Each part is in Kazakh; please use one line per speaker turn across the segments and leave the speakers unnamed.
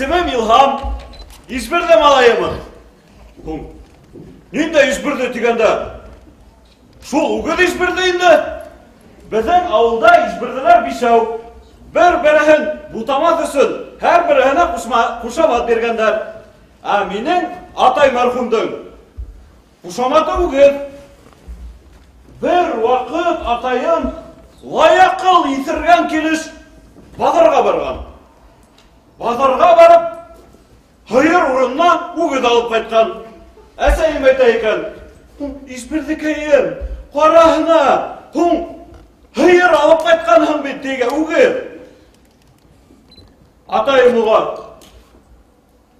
исемем Илһам. Ишбирде малайымын. Нинде ишбирде дегенде? Шул угыз ишбирде инде. Безнең авылда ишбирделәр бишәү. Бер-береһен бутамас өчен һәр береһенә кушамат биргәннәр. Минең атай мәрхүмдең кушаматы угыз. Бер вакыт атайым лаякыл итергән килеш базарга барган. Базарга барып, һыйыр урыннан угыз алып кайткан. Әсәйем әйтә икән, ишбирдекәем, караһына, һыйыр алып кайтканһың бит диге угыз. Атайым уга,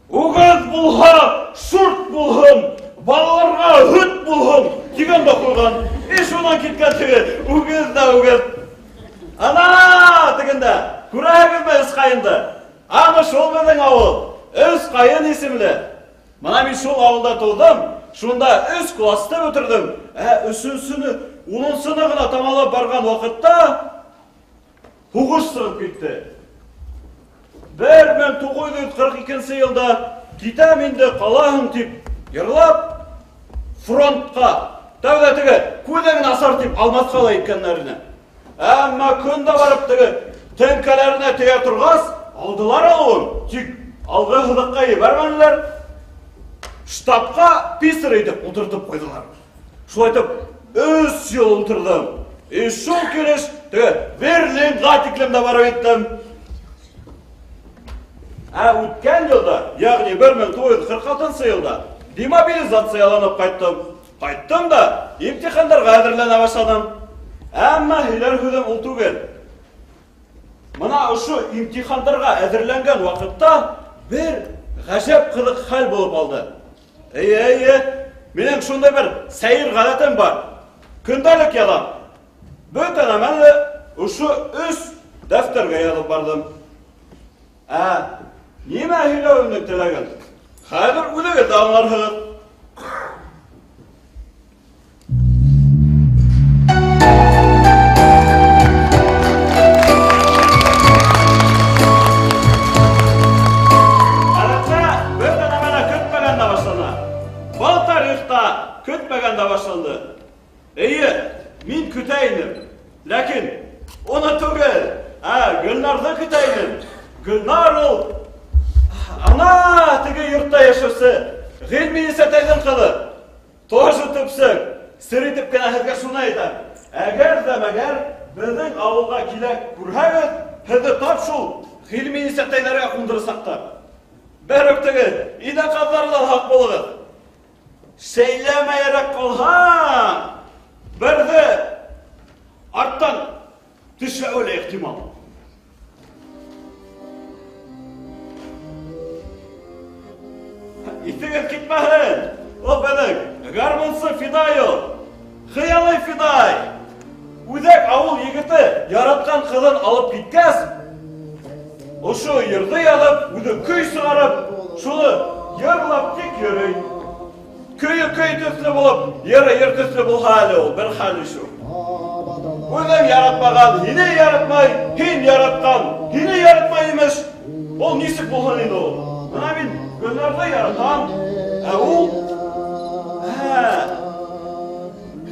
угыз булһа, шурт булһын, балаларга һөт булһын дигән дә куйган. Шунан киткән теге угыз да угыз. Ана тегендә, күрәһегезме Өскаенды? Аны шул безнең авыл, Өскаен исемле. Мына мин шул авылда тудым, шунда 3 класста бетердем. 3-сіне, 10-сыны гына тамамлап барган вакытта һугыш чыгып китте. 1942 елда китәм инде калаһың дип йырлап фронтка тәүдә теге күлдәген асар дип алмаска ала иткәннәренә. Әмма көнда барып теге тәңкәләренә тия торгас, алдылар алуын, тик алгы хыдыкка ебәрмәделәр. Штабка писер итеп утыртып куйдылар. Шулай итеп 3 ел утырдым. Шул килеш теге Берлинга тиклемдә барып иттем. Үткән елда, ягъни 1946 елда демобилизацияланып кайттым. Кайттым да имтихандарга әзерләнә башладым. Әмма һиләр һүзем ул түгел. Мына ошо имтихандарга әзерләнгән вакытта бер гаҗәп кызык хәл булып алды. Минең шундай бер сәйер гадәтем бар. Көндәлек язам. Бөтен әмәлне ошо 3 дәфтәргә язып бардым. Нимә һөйләүемне теләгән? Хәзер үзегез дә аңларһығыҙ. Көтмәгәндә башланды. Мин көтә идем. Ләкин оны түгел, Гөлнарны көтә идем. Гөлнар ул ана теге йортта яшәүсе Гыйльми Исәтәйнең кызы. Тоже төпсең, сер итеп кенә һеҙгә шуны әйтәм. Әгәр дә мәгәр безнең авылга килә күрһәгеҙ, һеҙҙе тап шул Гыйльми Исәтәйнәргә кундырасаҡтар. Бер үк теге иҙә ҡаҙҙарынан һаҡ булығыҙ. Сөйләмәйерәк ҡалһаң, берҙе арттан төшәү лә ихтимал. Иҫегеҙ китмәһен, ул беҙҙең гармунсы Фидай ул. Хыялый Фидай. Үҙәк ауыл егете яратҡан ҡыҙын алып киткәс, ошо йырҙы яҙып, үҙе көй сығарып, шуны йырлап тик йөрөй. Көйө көй төсле булып, йыры йыр төсле булһа әле ул, бер хәл шул. Үҙең яратмаған, һине яратмай, һин яратҡан, һине яратмай имеш. Ул нисек булһын инде ул? Мына мин Гөлнарҙы яратам, ул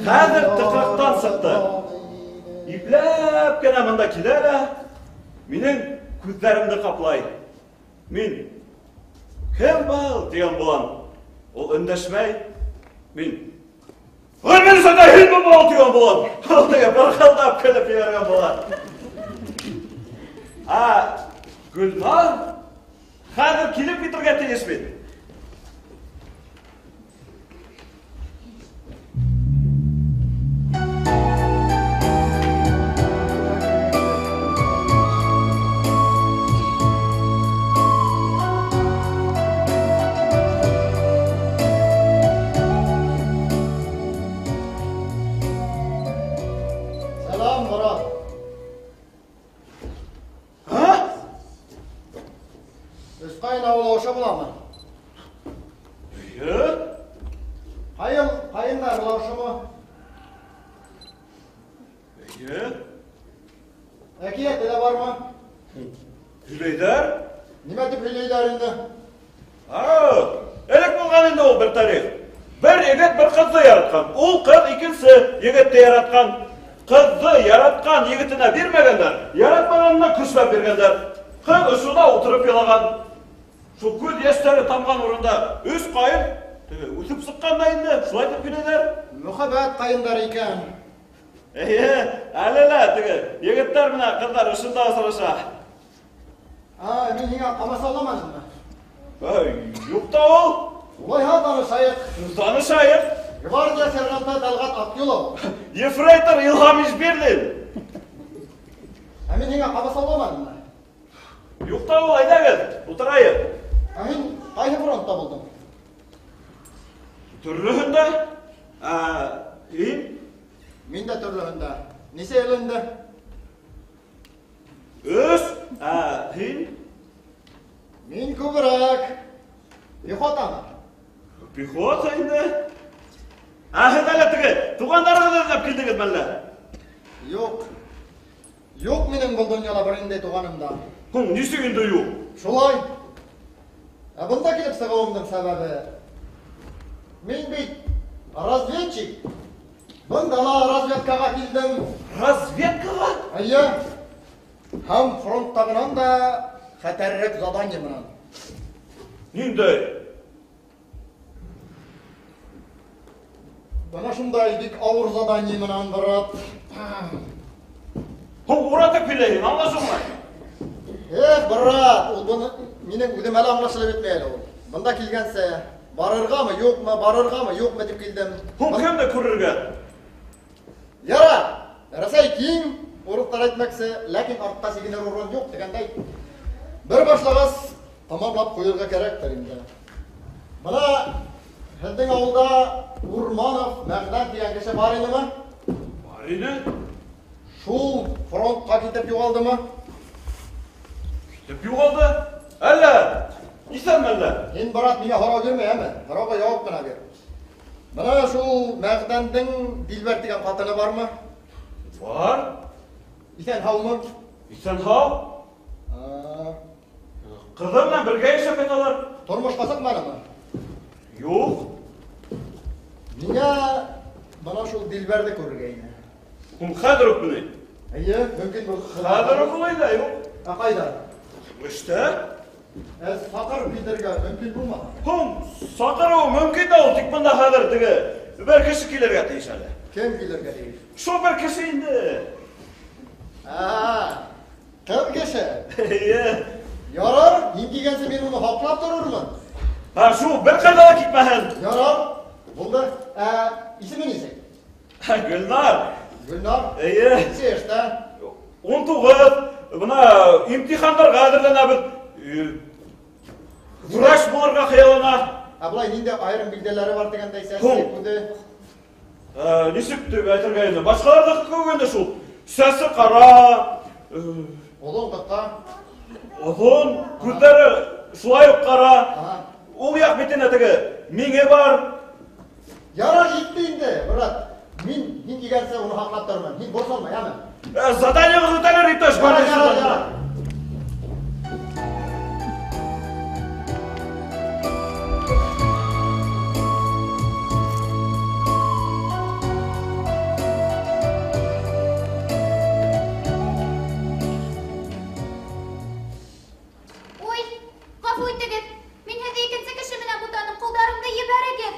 хәҙер тыҡрыҡтан сыҡты. Ипләп кенә мында килә лә, минең күҙҙәремде ҡаплай. Мин кем был тигән булам. Ул өндәшмәй, мин Гыйльми Исәтәйнең был тигән булам. Ул теге бырхылдап көлөп ебәргән була. Гөлнар хәҙер килеп китергә тейеш бит.
Өскайын ауылы оша бола ма? Қайындар бола оша ма?
Әкиет
де бар ма?
Hübeyder,
Nima deb o'ylaylar endi?
Элек булган инде ул бер тарих. Бер егет бер кызны яраткан. Ул кыз икенче егетне яраткан. Кызны яраткан егетенә бирмәгәннәр. Яратмаганына көчләп биргәннәр. Кыз ушуда утырып елаган. Шу күз яшьләре тамган урында үз кайын үсеп сыкканда инде шулай дип киләләр.
Мөхәббәт кайындар икән.
Әлелә теге егетләр менә кызлар ушында асраша.
Мин һиңа камаса аламадыммы?
Юк та ул.
Улайһа танышайык.
Танышайык.
Гвардия сержанты Талгат Акюлов.
Ефрейтор Илһам Ишбирлин.
Мин һиңа камаса аламадыммы?
Юк та ул, әйдәгез, утырайык.
Мин кайсы фронтта булдым?
Төрлөһендә. Һин?
Мин дә төрлөһендә. Нисә ел инде?
Өс. Һин?
Мин күбрәк. Пехотамы?
Пехота инде. Һез әле теге тугандарыгызны эзләп килдегез мәллә?
Юк. Юк минең был дөньяда беринде туганымда.
Нисек инде юк?
Шулай. Бында килеп сыгуымның сәбәбе. Мин бит разведчик. Бында разведкага килдем.
Разведкага?
Әйе. Һәм фронттагынан да хәтәррәк задание менән.
Ниндәй?
Бана шундай бик авыр задание менән барып.
Уратып киләйин, аңлашылмай.
Брат, ул буны минең үҙем әле аңлашылып бетмәй әле ул. Бында килгәнсә, барыргамы, юкмы дип килдем.
Кемне күрергә?
Яра, Рәсәй киң, урыктар әйтмәксе, ләкин артта сигенер урын юк дигәндәй. Бер башлагас, тамамлап куярга кирәктер инде. Бына һеҙҙең ауылда Урманов, Мәғдән дигән кеше бар инеме?
Бар иде.
Шул фронтка китеп юғалдымы?
Китеп юғалды? Әллә, исәнме әллә?
Һин, брат, миңә һорау бирмә, һорауга яуап кына бир. Бына шул Мәғдәндең Дилбәр дигән ҡатыны бармы?
Бар.
Исән һаумы?
Исән һау. Ҡыҙы менән бергә йәшәп яталар.
Тормошҡа сыҡманымы?
Юҡ.
Миңә бына шул Дилбәрҙе күрергә ине.
Хәҙер үк менә.
Эйе, мөмкин был.
Хәҙер үк улай да юҡ.
Ҡайҙа?
Эштә.
Саҡырып китергә мөмкин булмаһа.
Саҡырыу мөмкин да ул, тик бында хәҙер теге бер кеше килергә тейеш әле.
Кем килергә тейеш?
Шул бер кеше инде.
Кем кеше?
Эйе.
Ярар, һин килгәнсе мин уны һаҡлап торормон.
Шул бер ҡайҙа ла китмәһен.
Ярар, булды. Исеме нисек?
Гөлнар.
Гөлнар?
Эйе.
Нисә эштә?
19. Бына имтихандарға әҙерләнәбеҙ. Врач булырға хыяллана.
Былай ниндәй айырым билдәләре бар дигәндәй сәсе күде.
Нисек дип әйтергә инде? Башҡаларҙыҡы кеүек инде шул. Сәсе ҡара.
Оҙон ҡыҫҡа.
Оҙон, күҙҙәре шулай уҡ ҡара. Ул яҡ битенә теге миңе бар.
Ярар, етте инде, брат. Мин һин килгәнсе уны һаҡлап торормон. Һин борсолма, яме?
Заданиеғыҙ үтәлер, иптәш.
Ярар.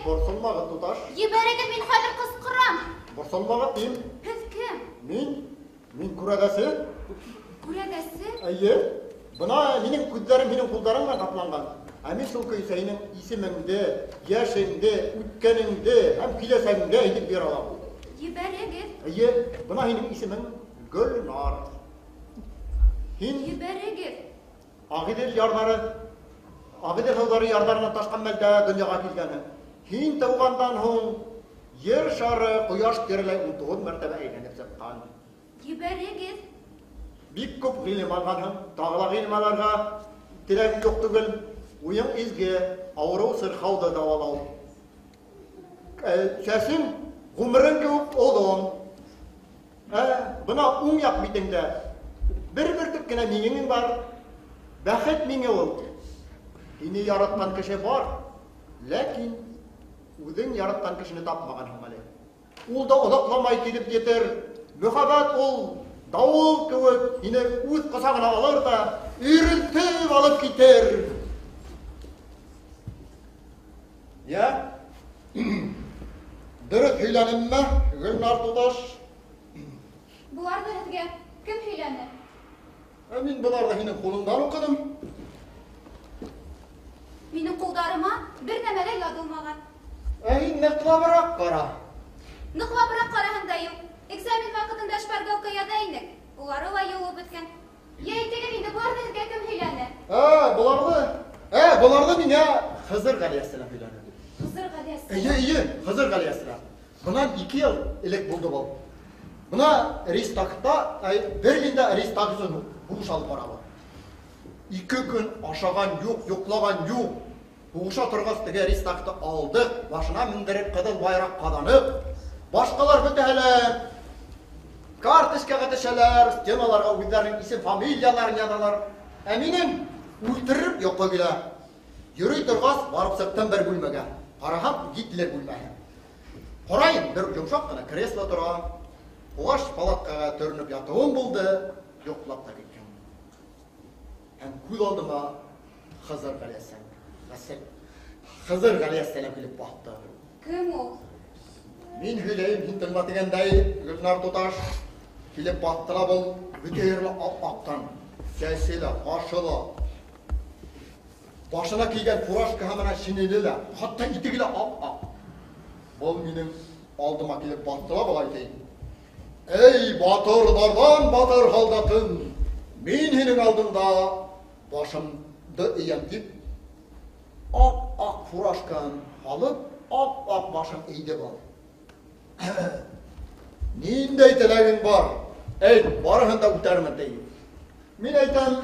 Борсолмағыҙ, туташ.
Ебәрегеҙ, мин хәҙер ҡысҡырам.
Борсолмағыҙ, һин.
Һеҙ кем?
Мин күрәҙәсе.
Күрәҙәсе?
Эйе. Бына минең күҙҙәрем, минең ҡулдарым менән ҡапланған. Мин шул көйсәйнең исемеңде, йәшеңде, үткәнеңде һәм киләсәгеңде әйтеп бирә алам.
Ебәрегеҙ.
Эйе. Бына һинең исемең Гөлнар. Һин
Ебәрегеҙ.
Ағиҙел ярҙары, Ағиҙел һыуҙары ярҙарына ташҡан мәлдә донъяға килгәнһең. Һин тыуғандан һуң ер шары ҡояш тирәләй 19 мәртәбә әйләнеп сыҡҡан.
Ебәрегеҙ.
Бик күп ғилем алғанһың, тағы ла ғилем алырға теләгең юҡ түгел. Уйың изге, ауырыу сырхауҙы дауалау. Сәсең ғүмерең кеүек оҙон. Бына уң яҡ битеңдә бер бөртөк кенә миңең бар. Бәхет миңе ул. Һине яраткан кеше бар, ләкин үзең яраткан кешене тапмаганһың әле. Ул да оҙаҡламай килеп етер. Мөхәббәт ул дауыл кеүек һине үҙ ҡосағына алыр да өйрөлтөп алып китер. Я? Дөрөҫ һөйләнемме, Гөлнар туташ?
Буларҙы һеҙгә кем һөйләне?
Мин быларҙы һинең ҡулыңдан уҡыдым.
Минең ҡулдарыма бер нәмә лә яҙылмаған.
Һин ныҡлабыраҡ ҡара.
Ныҡлабыраҡ ҡараһын да юҡ. Экзамен ваҡытында шпаргалка яҙа инек. Улары ла юлып бөткән. Я әйтегеҙ инде, быларҙы һеҙгә кем һөйләне?
Быларҙы миңә Хызыр Ғәлиәсселәм һөйләне.
Хызыр Ғәлиәсселәм.
Эйе, Хызыр Ғәлиәсселәм. Бынан 2 йыл элек булды был. Бына Рейхстагта, Берлиндә Рейхстаг өсөн һуғыш алып барабыҙ. 2 көн ашаған юҡ, йоҡлаған юҡ. Һуғыша торғас, теге Рейхстагты алдыҡ, башына мендереп ҡыҙыл байраҡ ҡаҙаныҡ. Башҡалар бөтәһеләр карточкаға төшәләр, стеналарға үҙҙәренең исем фамилияларын яҙалар. Ә минең үлтереп йоҡо килә. Йөрөй торғас, барып сыҡтым бер бүлмәгә. Ҡараһам, Гитлер бүлмәһе. Ҡарайым, бер йомшаҡ ҡына кресло тора. Ҡуғаш палаткаға төрөнөп ятыуым булды, йоҡлап та киткән. Һәм күҙ алдыма Хызыр Ғәлиәсселәм килеп баҫты.
Кем ул?
Мин һөйләйем, һин тыңла тигәндәй, Гөлнар туташ, килеп баҫты ла был бөтәһе ап-аҡтан, сәсе лә, ҡашы ла, башына кейгән фуражкаһы менән шинеле лә, хатта итеге лә ап-аҡ. Был минең алдыма килеп баҫты ла былай ти. Эй, батырҙарҙан батыр һалдатым, мин һинең алдыңда башымды эйәм тип, ап-аҡ фуражкаһын һалып, ап-аҡ башын эйде был. Ниндәй теләгең бар? Әйт, барыһын да үтәрмен тием. Мин әйтәм,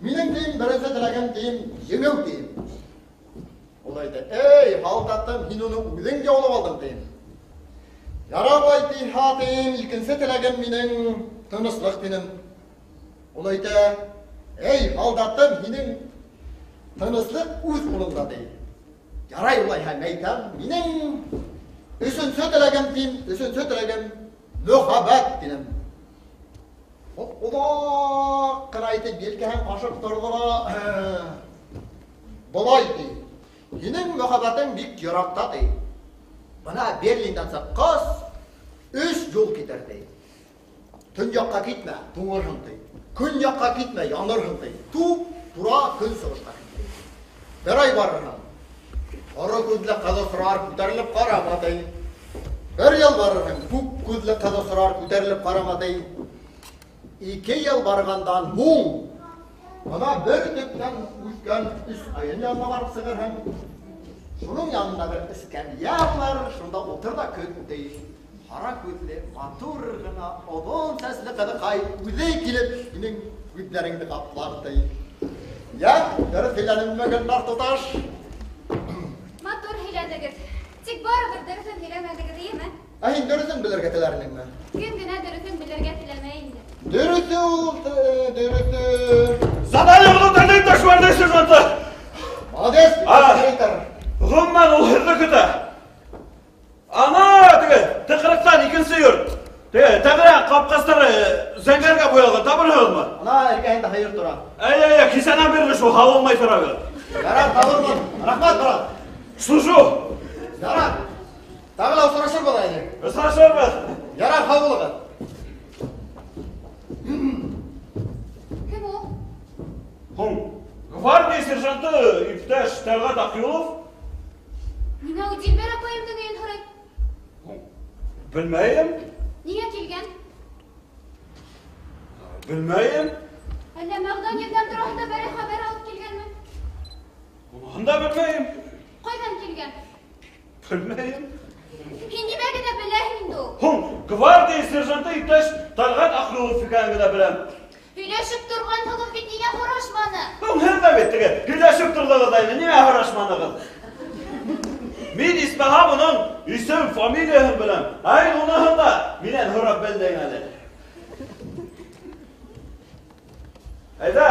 минең тием, беренсе теләгем тием, еңеү тием. Ул әйтә, эй, һалдатым, һин уны үҙең яулап алдың тием. Ярабай тиһә тием, икенсе теләгем минең тыныслыҡ тинем. Ул әйтә, эй, һалдатым, һинең тыныслыҡ үҙ ҡулыңда тием. Ярай улайһа, әйтәм, минең өсөнсө теләгем мөхәббәт тинем. Оҙаҡ ҡына итеп елкәһен ҡашып торҙо ла, былай ти, һинең мөхәббәтең бик йыраҡта ти. Бына Берлиндан сыҡҡас, 3 юл китер ти. Төньяҡҡа китмә, туңырһың ти. Көньяҡҡа китмә, янырһың ти. Тура көнсығышҡа китер. Бер ай барырһың. Ары күҙле ҡыҙысырар күтәрелеп ҡарама ти. Бер йыл барырһың, күк күҙле ҡыҙысырар күтәрелеп ҡарама ти. 2 йыл барғандан һуң, бына бер төптән үҫкән 3 айын янына барып сығырһың. Шуның янында бер эскәмйә бар, шунда ултыр да көт ти. Ҡара күҙле, матур ғына, оҙон сәсле ҡыҙыҡай үҙе килеп, һинең күҙҙәреңде ҡаплар ти. Я, дөрөҫ һөйләнемме, Гөлнар туташ?
Матур һөйләнегеҙ. Тик барыбер дөрөҫөн һөйләмәнегеҙ, эйеме?
Ә һин дөрөҫөн белергә теләрһеңме?
Кем генә дөрөҫөн белергә теләмәй инде.
Дөрөҫө ул, дөрөҫө.
Задание внутренней ташварной сержанты!
Молодец, директор.
Ғүммән ул һеҙҙе көтә. Ана, теге, тыҡрыҡтан икенсе йорт. Теге, тәҙрә ҡапҡастары зәңгәргә буялған, табырһығыҙмы?
Ана эргәһендә һыйыр тора.
Әй, кисәнән бирле шул һауылмай торабыҙ.
Ярар, табырмын. Рахмат, брат.
Служу!
Ярар. Тағы ла осрашырбыҙ әле.
Осрашырбыҙ.
Ярар, һау булығыҙ.
Кем ул?
Һуң, гвардия сержанты иптәш Тәлғәт Аҡюлов.
Ниңә ул Дилбәр апайымдың өйөн һорай?
Белмәйем.
Ниңә килгән?
Белмәйем.
Әллә Мәғдан ерҙән тураһында берәй хәбәр алып килгәнме?
Уныһын да белмәйем.
Ҡайҙан килгән?
Белмәйем.
Һин нимә генә беләһең инде ул?
Һуң, гвардия сержанты иптәш Тәлғәт Аҡюлов икәнен генә беләм.
Һөйләшеп торғанһығыҙ бит, ниңә һорашманы?
Һуң, һеҙ ҙә бит теге, һөйләшеп торҙоғоҙ әйме, ниңә һорашманығыҙ? Мин исмаһам уның исем, фамилияһын беләм. Ай, уныһын да минән һорап белдең әле. Әйдә,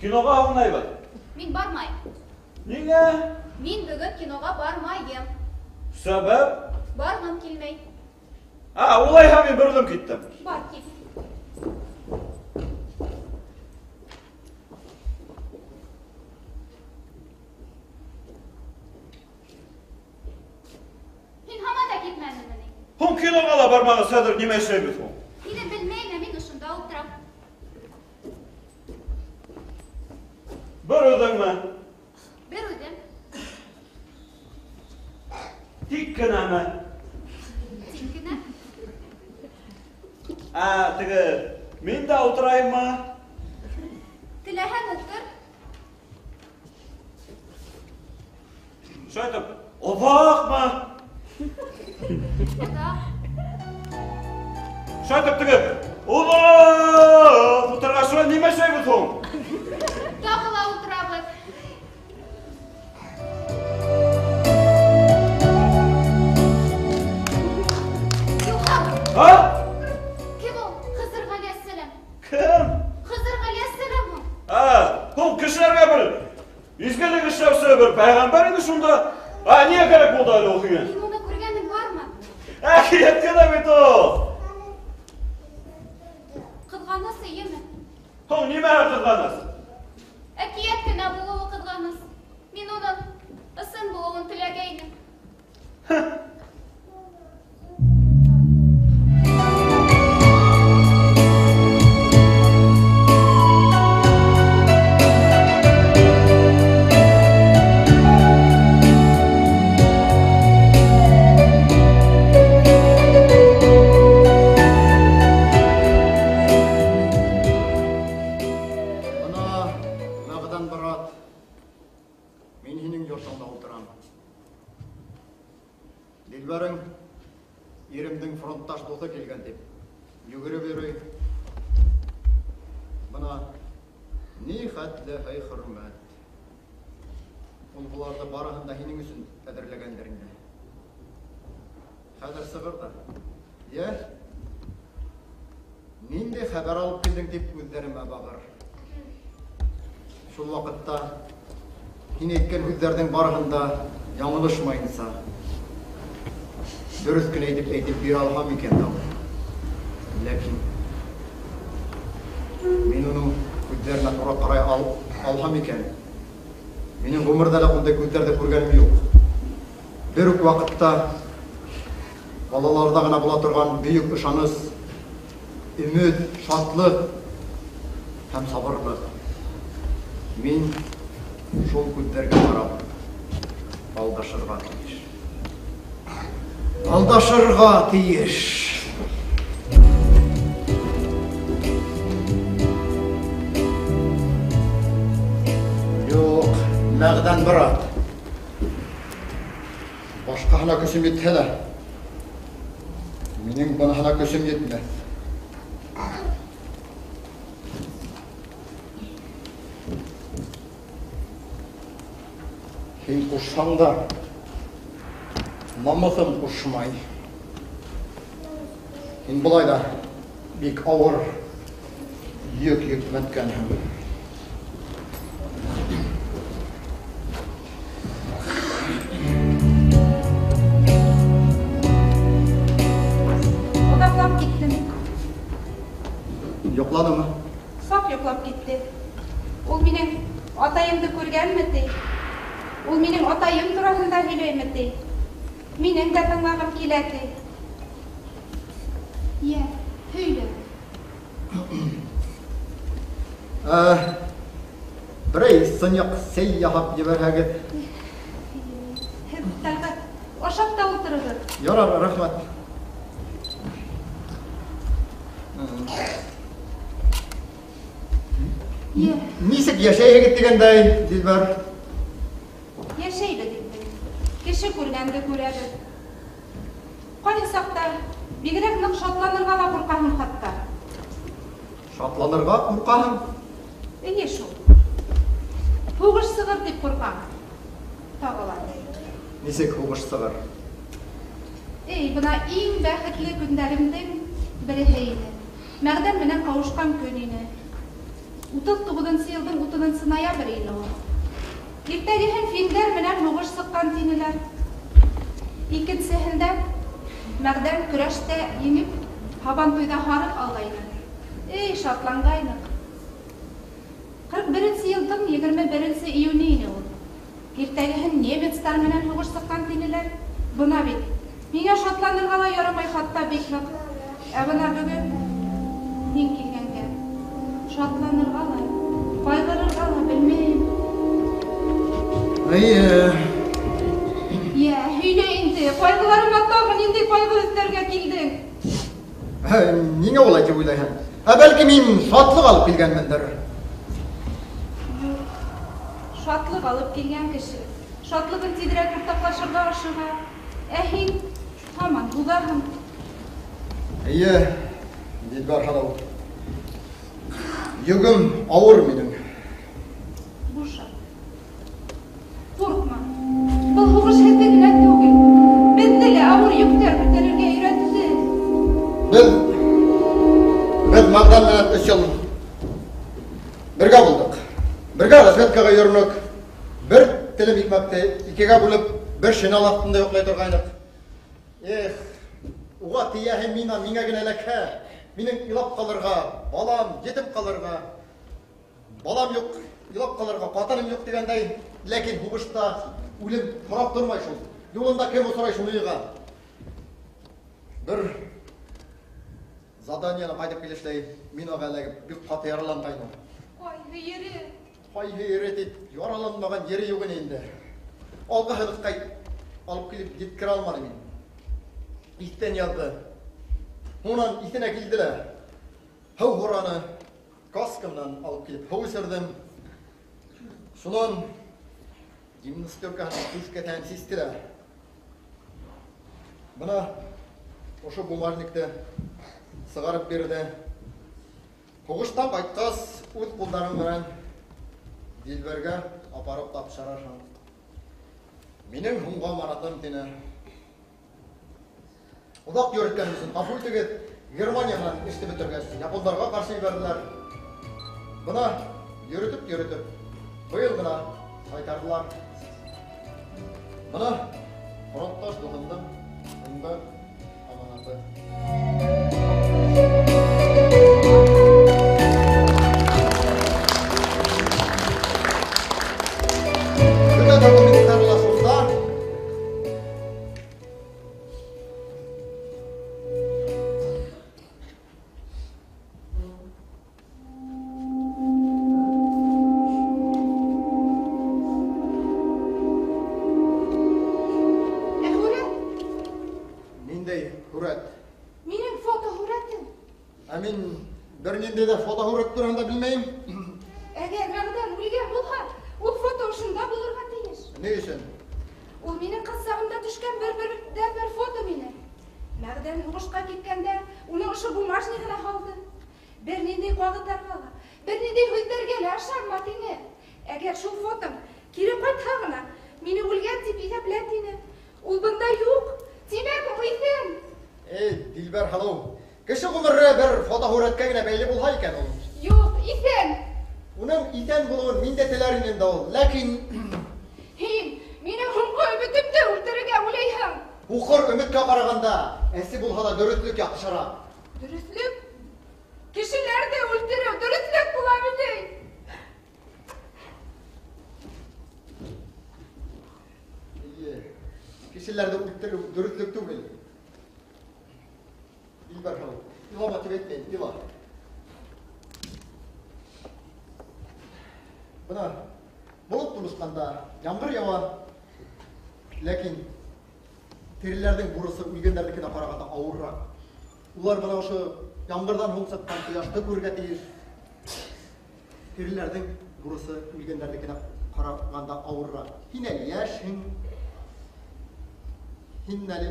киноға һуңнайбыз.
Мин бармайым.
Нигә?
Мин бүген киноға бармайым.
Сәбәп?
Барғым килмәй.
Улайһа мин бер үҙем киттем.
Бар кит. Һин һаман да китмәдеңме?
Һуң киноға ла бармағыз хәҙер нимә эшләйбеҙ һуң?
Һине белмәйем, мин ошонда ултырам.
Бер үҙеңме?
Бер үҙем.
Тик кенәме?
Тик кенә.
Теге, мин дә ултырайыммы?
Теләһәң ултыр.
Шайтып, оҙаҡмы?
Оҙаҡ.
Шайтып теге, оҙаҡ ултырғас шулай нимә эшләйбеҙ һуң?
Тағы ла ултырабыҙ. Юхан! Кем ул? Хызыр Ғәлиәссәләм.
Кем?
Хызыр Ғәлиәссәләм ул.
Һуң кешеләргә бер изгелек эшләүсе бер пәйғәмбәр иде шунда. Ниңә кәрәк булды әле ул һиңә?
Һин уны күргәнең бармы?
Әкият кенә бит ул.
Ҡыҙғаныс эйеме?
Һуң нимә ҡыҙғаныс?
Әкиәт кенә булыуы ҡыҙғаныс. Мин уның ысын булыуын теләгәйнем.
Dilbarың иремнең фронтташ досы килгән дип йөгереп йөрөй. Бына ни хәтле хөрмәт. Ул буларда барыһын да һинең өчен әзерләгәндер инде. Хәзер сыгыр да. Нинди хәбәр алып килдең дип үзләремә багыр. Шул вакытта һин әйткән һүзләрнең барыһын да яңылышмайынса дөрес кенә әйтеп бирә алһам икән дә. Ләкин мин уның күзләренә туры карай алһам икән. Минең гомердә лә шундай күзләрдә күргәнем юк. Бер үк вакытта балаларда гына була торган бөек ышаныс, өмет, шатлык һәм сабырлык. Мин шул күзләргә карап алдашырга тиеш. Алдашырга тиеш. Юк, мәгъдән брат. Башкаһына көсем етһә дә, минең бынаһына көсем етмәс. Һин кушсаң да, намыҫым кушмай. Һин былай да бик ауыр йөк йөкмәткәнһең.
Оҙаҡлап киттем.
Йоҡланымы?
Саҡ йоҡлап китте. Ул минең атайымды күргәнме ти? Ул минең атайым тураһында һөйләйме ти? Минең дә тыңлағым килә ти.
Һөйлә.
Берәй сыньяҡ сәй яһап ебәрһәгеҙ.
Һеҙ тәлғәт ашап та ултырығыҙ.
Ярар, рәхмәт. Нисек йәшәйһегеҙ дигәндәй, Дилбәр?
Йәшәйбеҙ инде. Кеше күргәнде күрәбеҙ. Ҡайһы саҡта бигерәк ныҡ шатланырға ла ҡурҡаһың хатта.
Шатланырға ҡурҡаһың?
Эйе шул. Һуғыш сығыр тип ҡурҡам. Тағы ла.
Нисек һуғыш сығыр?
Бына иң бәхетле көндәремдең береһе ине. Мәғдәм менән ҡауышҡан көн ине. 39 елдің 30 ноябрь елі ол. Иртәгеһен финдәр менән һугыш сыҡҡан тинеләр. Икенсеһендә Мәғдән көрәштә еңеп, һабантуйҙа һарыҡ алғайны. Эй, шатланғайныҡ. 41 йылдың 21 июне ине ул. Иртәгеһен немецтар менән һугыш сыҡҡан тинеләр. Бына бит. Миңә шатланырға ла ярамай хатта бик ныҡ. Ә бына бөгөн һин килгәнгә шатланырға ла, ҡайғырырға ла белмәйем. Я, һөйлә инде. Ҡайғыларыма тағы ниндәй ҡайғы өҫтәргә килдең?
Ниңә улай тип уйлайһың? Бәлки мин шатлыҡ алып килгәнмендер.
Шатлыҡ алып килгән кеше шатлығын тиҙерәк уртаҡлашырға ашыға. Ә һин һаман һуҙаһың.
Эйе, Дилбәр ханым. Йөгөм ауыр минең.
Буша. Ҡурҡма. Был һуғыш һеҙҙе генә түгел. Беҙҙе лә ауыр йөктәр күтәрергә өйрәтте.
Беҙ Мәғдән менән 3 йыл бергә булдыҡ. Бергә разведкаға йөрөнөк. Бер телем икмәкте 2-гә бүлеп, бер шинал аҫтында йоҡлай торғайныҡ. Эх, уға тейәһе миңә генә эләкһә, минең илап ҡалырға, балам етем ҡалырға, балам юҡ, илап ҡалырға, ҡатыным юҡ дигәндәй, ләкин һуғышта үлем һорап тормай шул. Юлында кем осрай шуны йыға. Бер заданияны ҡайтып килешләй, мин уға эләгеп бик ҡаты яраланғайным.
Ҡайһы ере?
Ҡайһы ере тип, яраланмаған ере юҡ ине инде. Алғаһыҙҡай алып килеп еткерә алманы мин. Иҫтән яҙҙы. Унан иҫенә килде лә, һыу һораны, каскамдан алып килеп һыу эсерҙем. Шунан гимнастеркаһының күскәтән систе лә. Бына ошо бумажникты сығарып бирҙе. Һуғыштан ҡайтҡас, үҙ ҡулдарым менән Дилбәргә апарып тапшырырһың. Минең һуңғы аманатым тине. Оҙаҡ йөрөткән өсөн ғәфү итегеҙ, Германия менән эште бөтөргәс, япондарға ҡаршы ебәрҙеләр. Бына йөрөтөп, быйыл гына ҡайтарҙылар. Бына фронтташ дуҫымдың һуңғы аманаты.
Минең фото һүрәтем.
Ә мин бер ниндәй ҙә фото һүрәт тураһында белмәйем.
Әгәр Мәғдән үлгән булһа, ул фото ошонда булырға тейеш.
Ни өсөн?
Ул минең ҡыҙ сағымда төшкән бер фото мине. Мәғдән һуғышҡа киткәндә, уны ошо бумажнигына һалды. Бер ниндәй ҡағыҙҙарға ла, бер ниндәй һүҙҙәргә лә ышанма тине. Әгәр шул фотом кире ҡайтһа ғына, мине үлгән тип иҫәплә тине. Ул бында юҡ. Тимәк, ул иҫән.
Дилбәр ханым, кеше ғүмере бер фото һүрәткә генә бәйле булһа икән ул.
Юҡ, иҫән.
Уның иҫән булыуын мин дә теләр инем дә ул, ләкин
Һин минең һуңғы өмөтөмдө үлтерергә уйлайһың.
Һуҡыр өмөткә ҡарағанда, әсе булһа да дөрөҫлөк яҡшыраҡ.
Дөрөҫлөк? Кешеләрҙе үлтереү дөрөҫлөк була бит.
Кешеләрҙе үлтереү дөрөҫлөк түгел. Дилбәр ханым, илама тип әйтмәйем, ила. Бына болот тулышҡанда ямғыр яуа, ләкин тереләрҙең бурысы үлгәндәрҙекенә ҡарағанда ауырыраҡ. Улар бына ошо ямғырҙан һуң сыҡҡан ҡояшты күрергә тейеш. Тереләрҙең бурысы үлгәндәрҙекенә ҡарағанда ауырыраҡ. Һин әле йәшһең. Һин әле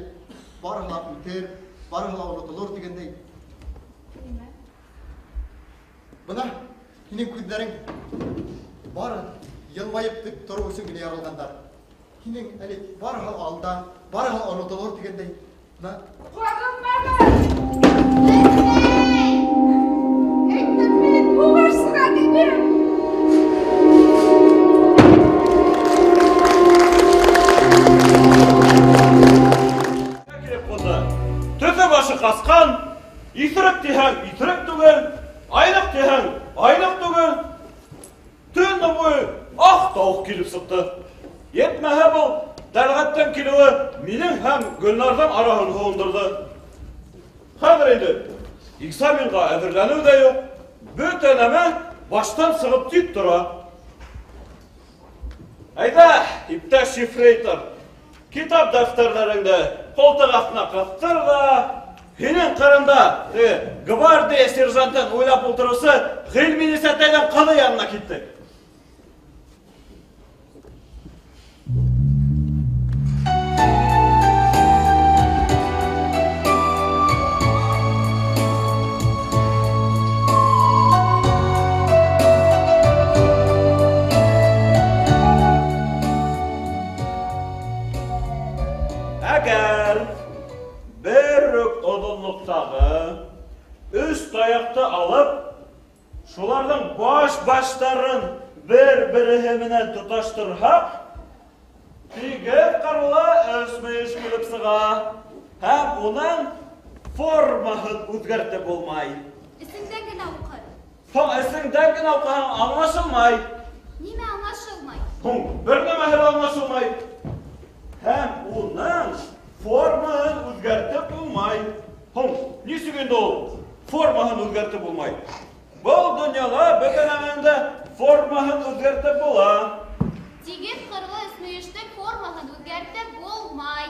барыһы ла үтер, барыһы ла онотолор дигәндәй. Бына һинең күҙҙәрең бары йылмайып тик тороу өсөн генә яралғандар. Һинең әле барыһы ла алда, барыһы ла онотолор дигәндәй.
Ҡағылмағыҙ! Әйтмәй! Әйтмәй! Һуғышсыға килмәй!
Төте башы қасқан, итірік дехең, итірік түгел, айнық дехең, айнық түгел. Түнді бойы ақ тауық келіп сықты. Етмәһе бұл Тәлғаттан келуі менің һәм Гүлнардан арағын қоғындырды. Қазір енді экзаменға әзірләну де жоқ, бөтен әмі баштан сығып түйіп тұра. Айда, иптәш шифрейтор, китап дәфтерлеріңді қолтық астына қыстыр да, менің қырында гвардия сержантын ойлап отырысы ғилмини сәттайдан қаны янына кеттік. Әгәр бір үк ұдыллықтағы үш таяқты алып, шулардың баш-баштарын бір-біріменен тұташтырһақ, тегер қырлы өсмеш келіп сыға, һәм оның формаһын үзгәртеп болмай.
Исеңдән генә укы.
Исеңдән генә укыһаң аңлашылмай.
Нимә аңлашылмай?
Бер нәмәһе аңлашылмай. Һәм оның формаһын үзгәртеп булмай. Нисек инде ул формаһын үзгәртеп булмай? Бұл дөньяда бөтен әмәндә формаһын үзгәртеп була.
Тигез кырлы өсмөйештең формаһын үзгәртеп булмай.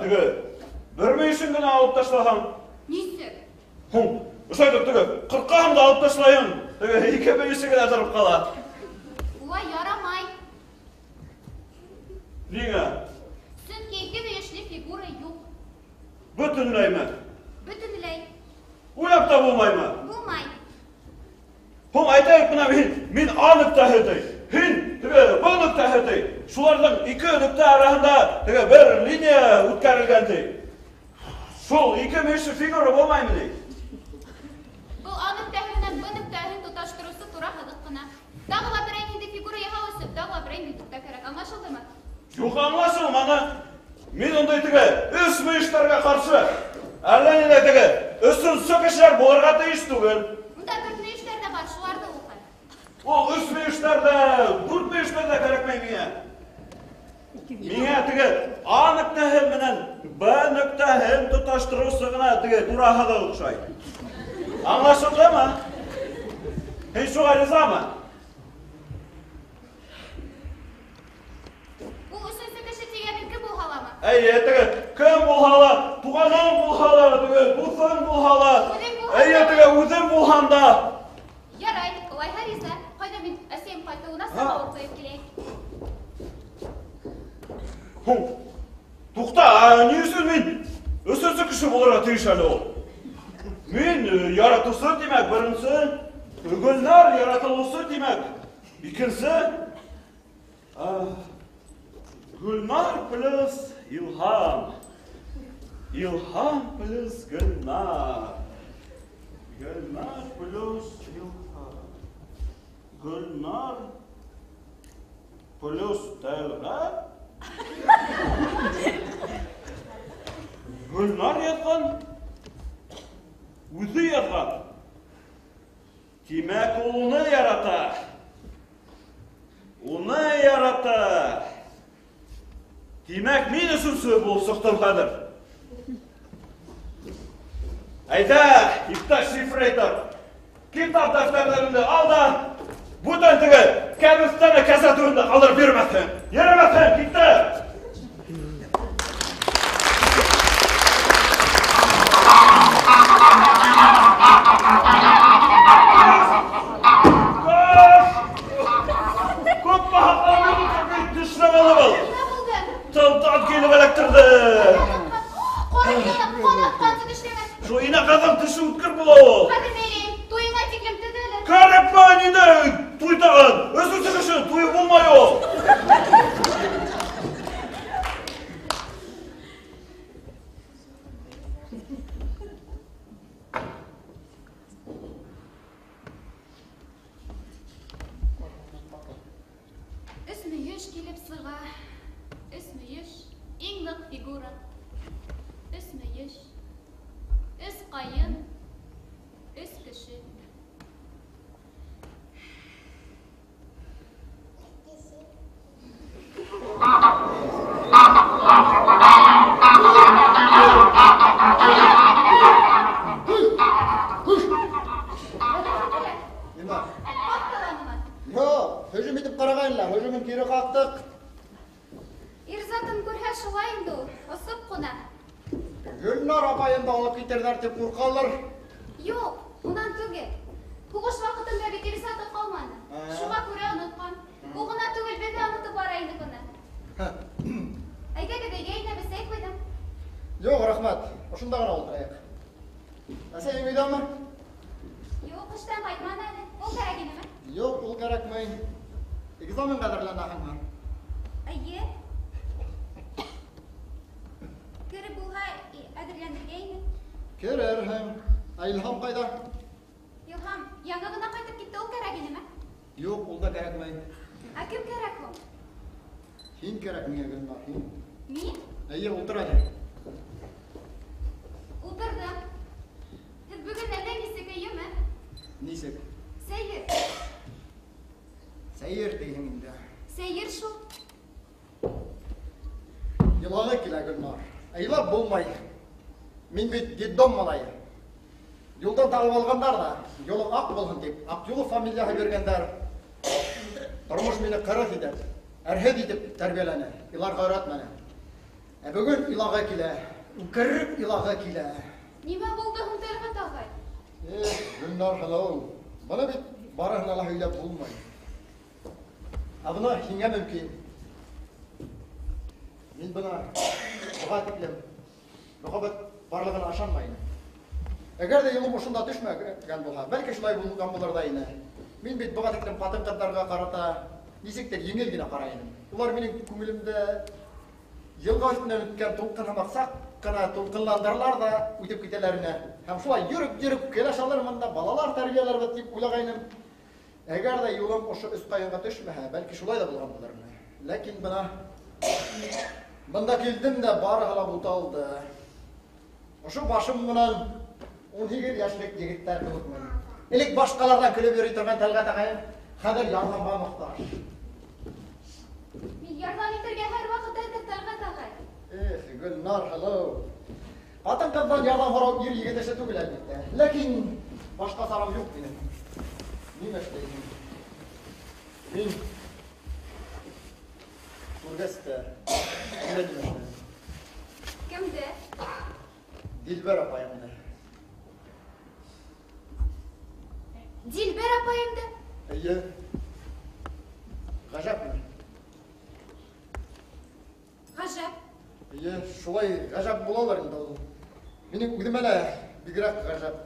Теге бер мөйешен генә алып ташлаһаң.
Нисек?
Ошайтып теге 40-ны да алып ташлайың. Теге ике мөйеше генә торып кала.
Улай ярамай.
Нигә?
Сөнки ике мөешле фигура юк.
Бөтенләйме?
Бөтенләй.
Уйлап та булмаймы?
Булмай.
Айтайык мына мин анық тәһетей. Һин теге бонық тәһетей. Шуларның ике нөкте арасында теге бер линия үткәрелгәндей. Шул ике мөйеше фигура булмаймы ди?
Бу анық тәһеннән бонық тәһен тоташтырусы тура хызык кына. Тагыла берәй нинди фигура яһаусы, тагыла берәй нинди кирәк. Аңлашылдымы?
Юк, аңлашылманы. Мин ондай теге өс мөйешләргә каршы. Әллә нидә теге өсөн сөкешләр булырга тиеш түгел.
Унда дүрт мөешләр дә бар, шуларны укы.
Ул өс мөешләрдә, дүрт мөешләрдә кирәкмәй миңа. Миңа теге анық тәһен менән Б нөктәһен тоташтырусы гына теге тураһыга охшай. Аңлашылдымы? Һин шуға ризамы?
Бу өченче кеше тигән кем булһаламы?
Теге кем булһала, туганың булһала, теге дуҫың булһала. Теге үзең булһанда.
Ярай, улайһа риза. Кайда мин әсәм кайтуына сабак укып киләм.
Тукта, ни өчен мин өченче кеше булырга тиеш әле ул? Мин яратусы димәк, беренче, Гөлнар яратылусы димәк. Икенче, Гөлнар плюс Илһам. Илһам плюс Гөлнар. Гөлнар плюс Илһам. Гөлнар плюс Тәлғат. Гөлнар язған, үзе язған. Тимәк ул уны ярата. Уны ярата. Тимәк мин өчен сөз булып сыктым хәзер. Әйдә, иптәш шифрейтор, китап дәфтәрләреңне ал да, бүтән теге кәбестәне кәсәтүендә калдырып бирмәсен. Йөрмәсен, китте. Тылтан келіп әлектірді.
Қонақтан түдішлемес.
Шо инақадан түші үткір бұл ол.
Қадыр мейлі, тойыңа теклім түділі.
Кәріп ба, нені туйтаған? Өзі түші туй болмай ол.
килеп сыга. Өсмөйеш, иң нык фигура. Өсмөйеш, өс кайын, өс кеше.
Нема?
Каттыламы?
Yok, hücum edip karagayınlar. Hücumun geri kalktık.
Ирзатын күрһә шулай инде ул, осып куна.
Gülnar apayında alıp giderler diye korkarlar.
Юк, унан түгел. Һугыш вакытында бит Ирзаты калмады. Шуңа күрә оныткан. Бу гына түгел, беҙ ҙә онотоп бара инек уны. Әйдәгеҙ, өйгә инәбеҙ, куйдым.
Yok, rahmat. Oşunda gana oturayık. Sen ümidanmı?
Юк, эштән ҡайтманы әле. Ул кәрәк инеме?
Yok, ул кәрәкмәй. Экзамен кадерләнә хәңгәр.
Әйе. Кереп булһа, әҙерләнергә ине.
Керер һәм. Ә İlham кайда?
Илһам, яңы гына ҡайтып китте, ул кәрәк инеме?
Yok, ул да кәрәкмәй.
Ә кем кәрәк ул?
Һин кәрәк миңә Гөлнар, һин.
Мин?
Әйе, ултыр әле.
Ултырдым. Һеҙ бөгөн әллә нисек, әйеме?
Нисек?
Сәйер.
Сәйер тиһең инде.
Сәйер шул.
Йыланы килә Гөлнар. Илап булмай. Мин бит детдом малайы. Юлдан табып алгандар да, юлы ак булһын дип, Акъюлы фамилияһы биргәндәр. Тормыш мине кырык итеп, әрһеҙ итеп тәрбиәләне. Иларға өйрәтмәне. Ә бөгөн илага килә. Үкереп илага килә.
Нимә булды һуң Тәлғәт ағай?
Гөлнар һылыу. Бына бит барыһына ла һөйләп булмай. Ә бына һиңә мөмкин. Мин бына буга тиклем мөхәббәт барлыгына ышанмайым. Әгәр дә юлым ошонда төшмәгән булһа, бәлки шулай булган булыр да ине. Мин бит буга тиклем хатын-кызларга карата нисектер еңел генә карайым. Улар минең күңелемдә йылға өстенән үткән тулҡын һымаҡ саҡ ҡына тулҡынландыралар да үтеп китәләр ине. Һәм шулай йөрөп кәләш алырмын да балалар тәрбиәләрбеҙ дип уйлағайным. Әгәр дә юлым ошо өс ҡайынға төшмәһә, бәлки шулай да булған булыр ине. Ләкин бында килдем дә барыһы ла буталды. Ошо башым менән 18 йәшлек егеттәр кеүекмен. Элек башҡаларҙан көлөп йөрөй торған Тәлғәт ағайым хәҙер ярҙамға мохтаж.
Мин ярҙам итергә һәр ваҡыт әҙер, Тәлғәт ағай.
Гөлнар һылыу. Ҡатын-ҡыҙҙан ярҙам һорау ир егет эше түгел әлбиттә. Ләкин башҡа сарам юҡ минең. Нимә эшләйһең? Мин күргәс тә нимә эшләйһең?
Кемде?
Дилбәр апайымды.
Дилбәр апайымды?
Әйе. Ғәжәпме?
Ғәжәп.
Әйе, шулай ғәжәп булалар инде ул. Минең үҙемә лә бигерәк ғәжәп.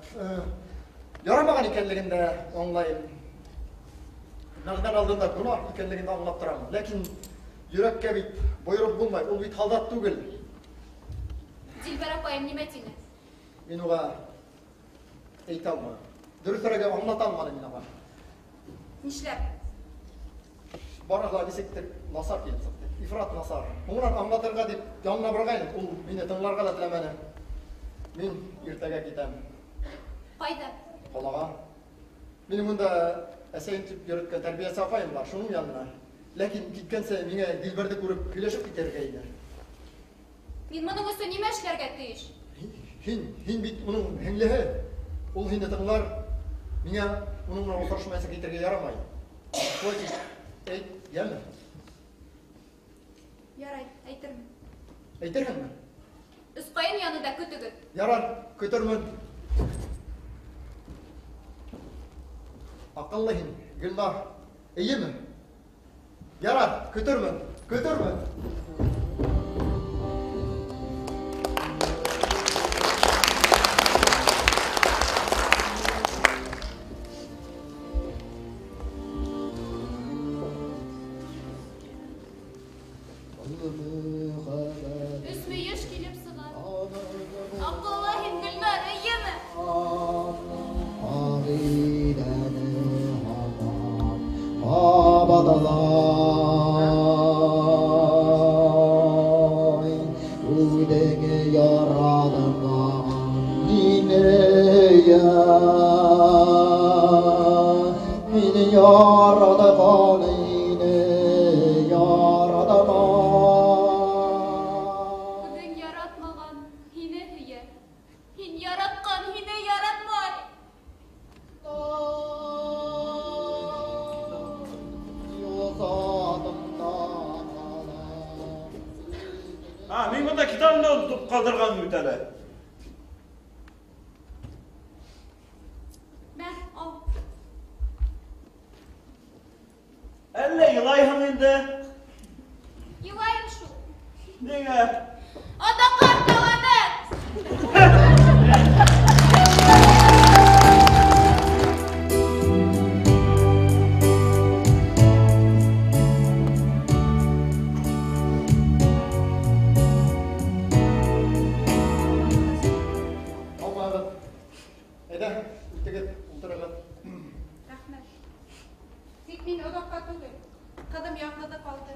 Ярамаған икәнлеген дә аңлайым. Мәғдәр алдында гөнаһ икәнлеген дә аңлап торам. Ләкин йөрәккә бит бойороп булмай, ул бит һалдат түгел.
Дилбәр апайым нимә тине?
Мин уға әйтә алманым. Дөрөҫөрәге аңлата алманым мин уға.
Нишләп?
Барыһы нисектер насар килеп сыҡты. Ифрат насар. Һуңынан аңлатырға дип янына барғайным. Ул мине тыңларға ла теләмәне. Мин иртәгә китәм.
Ҡайҙа?
Ҡалаға. Минең унда әсәйем тип йөрөткән тәрбиәсе апайым бар, шуның янына. Ләкин киткәнсе миңә Дилбәрҙе күреп һөйләшеп китергә ине.
Мин моның өсөн нимә эшләргә тейеш?
Һин бит уның һеңлеһе. Ул һине тыңлар. Миңә уның менән осрашмайса китергә ярамай. Әйт, йәме?
Ярай, әйтермен.
Әйтерһеңме?
Өсҡайын янында көтөгөҙ.
Ярар, көтөрмөн. Аҡыллы һин, Гөлнар. Эйеме? Ярар, көтөрмөн.
Өсмөйөш килеп сыға. Аҡыллы һин, Гөлнар, эйеме?
Абадалар
Мен мұнда китабымды ұтып қалдырғаным өтелі.
Мә, ал.
Әлі елайһың енді?
Елайым шу.
Неге?
Ада қарталады.
Рахмет. Тек мен ұзаққа түгіл. Қыдым яңғыды қалды.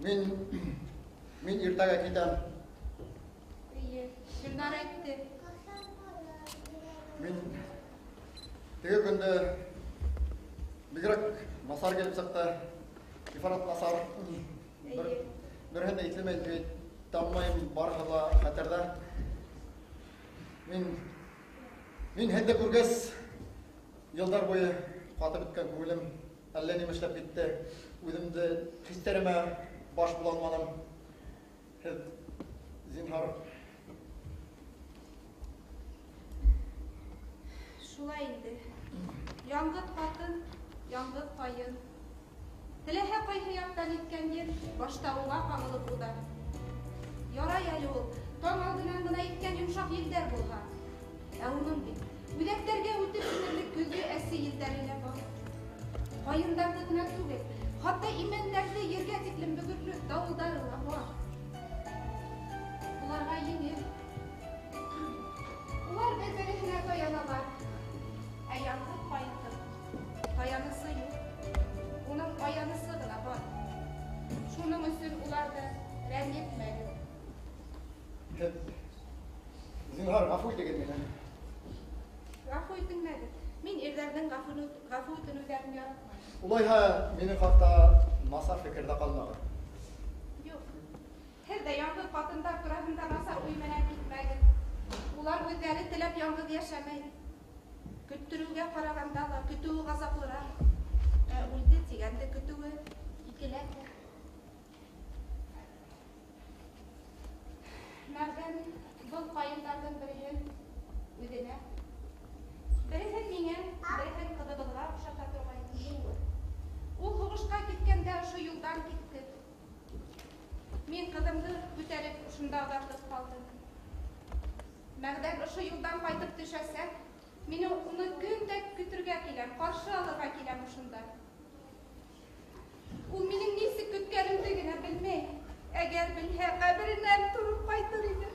Мен ертаға кетем.
Ие, Гүлнар айтты.
Мен теге күнді бігірек масар келіп сақты. Ифарат масар. Бір хәнде итлемей тамайым барғыла қатырда. Мен хәнде көргес yılдар бойы қатып біткен көңілім әлі немешлеп кетті. Өзімді хистеріме баш бұланмадым. Зинхар.
Шулай инде. Яңғыт қатын, яңғыт қайын. Тіләһә қайһы яқтан еткән ер башта уға қаңылып бұда. Ярай әлі ул, таң алдынан ғына еткән йомшақ елдер болған. Уның бит, үдәктәргә үтеп җирлек көзге әсе елдәренә бар. Қайындарды гына түгел, хатта имәннәрне ергә тиклем бөгөрлек давылдары ла бар. Уларга еңел. Улар бер-беренә таяналар. Яңғыт қайын. Таянысы юк. Уның аянысы гына бар. Шуның өсөн уларда рәнҗетмәгез.
Зинхар, гафу итегез мине.
Гафу итеңмәгез. Мин ирләрнең гафу итүләрен яратмам.
Улайһа, минең хакта насар фикердә калмагыз.
Юк. Һәр дә яңгы катындар тураһында насар уй менән китмәгез. Улар үзләре теләп яңгы яшәмәй. Көттүрүгә караганда да көтүе газаплырак. Үлде тигәндә көтүе икеләк. Мәрдән был кайындардан берен үзенә. Берен миңа, берен кыдыгыга охшата торган. Ул һугышка киткәндә ошо юлдан китте. Мин кызымды күтәреп шунда озатып калдым. Мәгъдән ошо юлдан кайтып төшәсәк, мин уны көндә көтергә киләм, каршы алырга киләм шунда. Ул минең нисек көткәнемне генә белмәй. Әгәр белһә, кабереннән турып кайтыр иде.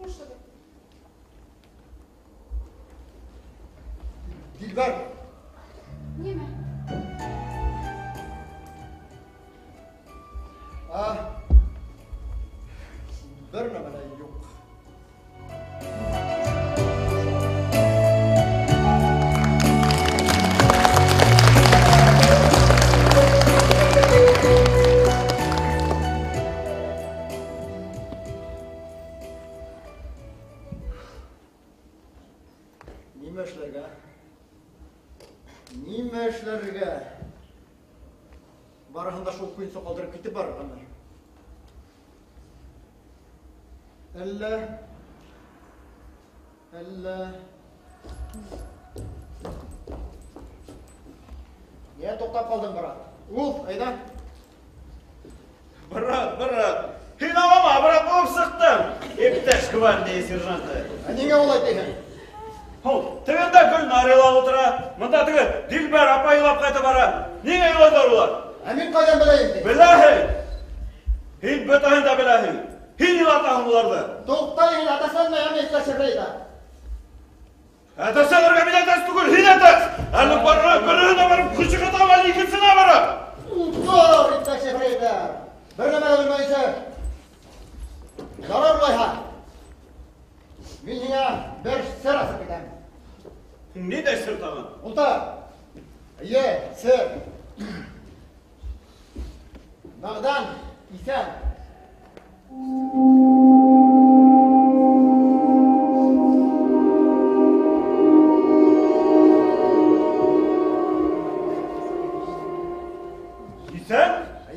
Ушыды.
Дилбәр.
Нимә?
Бер нәмә дә юк. Нимә эшләргә? Барыһында шул куйса калдырып китеп барганнар. Әллә Я тоқтап қалдым, брат. Ул, айда.
Брат. Хинамама, брат, болып сықтым. Ептәш кванды, сержанты.
Неге олай дейін?
Тігінде Гүлнар илап отыра. Мұнда тігі Дилбәр апа илап қайта бара. Неге илайдар олар?
Мен қайдан білейін де?
Біләхін. Хин бөтәхін да біләхін. Хин илатағын оларды.
Тоқтайын, атасан мәйәме естәшірейді.
Әтәсен ұрға мен әтәс түгіл, хин әтәс. Әлі барra, біріғіне барып, күші қытам әлі екінсіне бара.
Ұтқыр, естәшірейді. Бір нәмәлі білмейсі. Жарар ұлайға. Мен жеңе бір сыр асып кетем.
Не де сыр тағын?
Ұлта. Сыр. Нағдан, исән.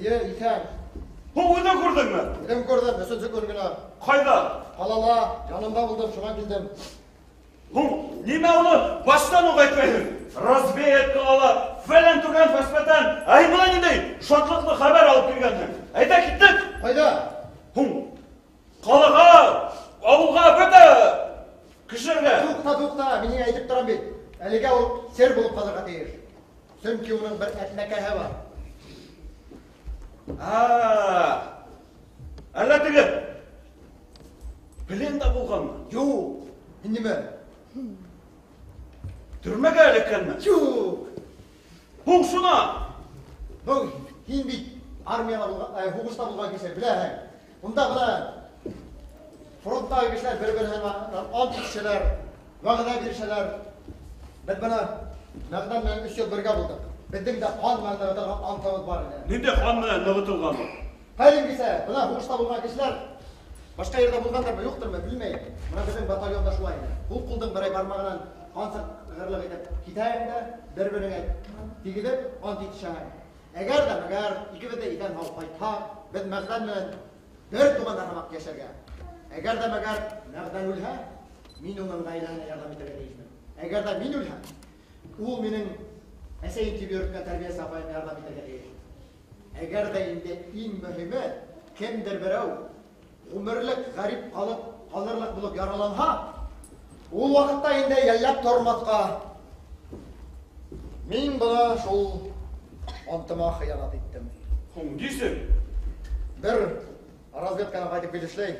итәң.
Uyda gördünmü?
Білем көрдім, өсінсі көргіні.
Kayda?
Қалала, жанымда болдым, шуңа келдім.
Nime onu baştan okuytmayın. Разведка ala, falan tugan fasfatan. Ay buna ne deyim? Şatlıklı haber alıp gelgendim. Ayda gittik.
Қайда?
Қалаға, ауылға бөті. Кішірге.
Туқта, менің айтып тұрам бет. Әліге ол сер болып қалырға дейір. Сөмке оның бір әтнәкәһі бар.
Әлі тігі. Білен да болғанмы?
Жоқ, индеме.
Түрмеге әлеккенмі?
Жоқ.
Шуна.
Бұл хин бит армияда болған, хуғышта болған кешер, біләһің. Мұнда бұна фронттағы кешелер бір-біріне ант кішелер, уағда берішелер. Біз бұна нағдан мен 3 жыл бірге болдық. Біздің де қан мәнді антымыз бар.
Ненде қанны нығытылғанмы?
Қайын кесе, бұна хуғышта болған кешелер башқа жерде болғандар ма, жоқтыр ма, білмейді. Мұна біздің батальонда шулайды. Бұл құлдың бірай бармағынан қансық ғырлық етіп, кетайында бір-біріңе тегіліп, ант етішәң. Әгер де мәгер, икібіде итен алып қайтақ, біз мәғданмен бір туған армақ кешерге. Әгер де мәгер мәғдан өлһә, мен оның ғайлағына ярдам етуге дейшімін. Әгер де мен өлһә, ол менің әсейін тиіп өрткен тәрбиесі апайым ярдам етуге дейшімін. Әгер де енді ең мүхімі, кемдір біреу ғұмырлік ғарип қалырлық болып яраланға, ол уақытта енді елләп тұрмасқа. Мен бұны шол антыма қиянат еттім.
Дейсің?
Бір разведканы қайтып келішлей.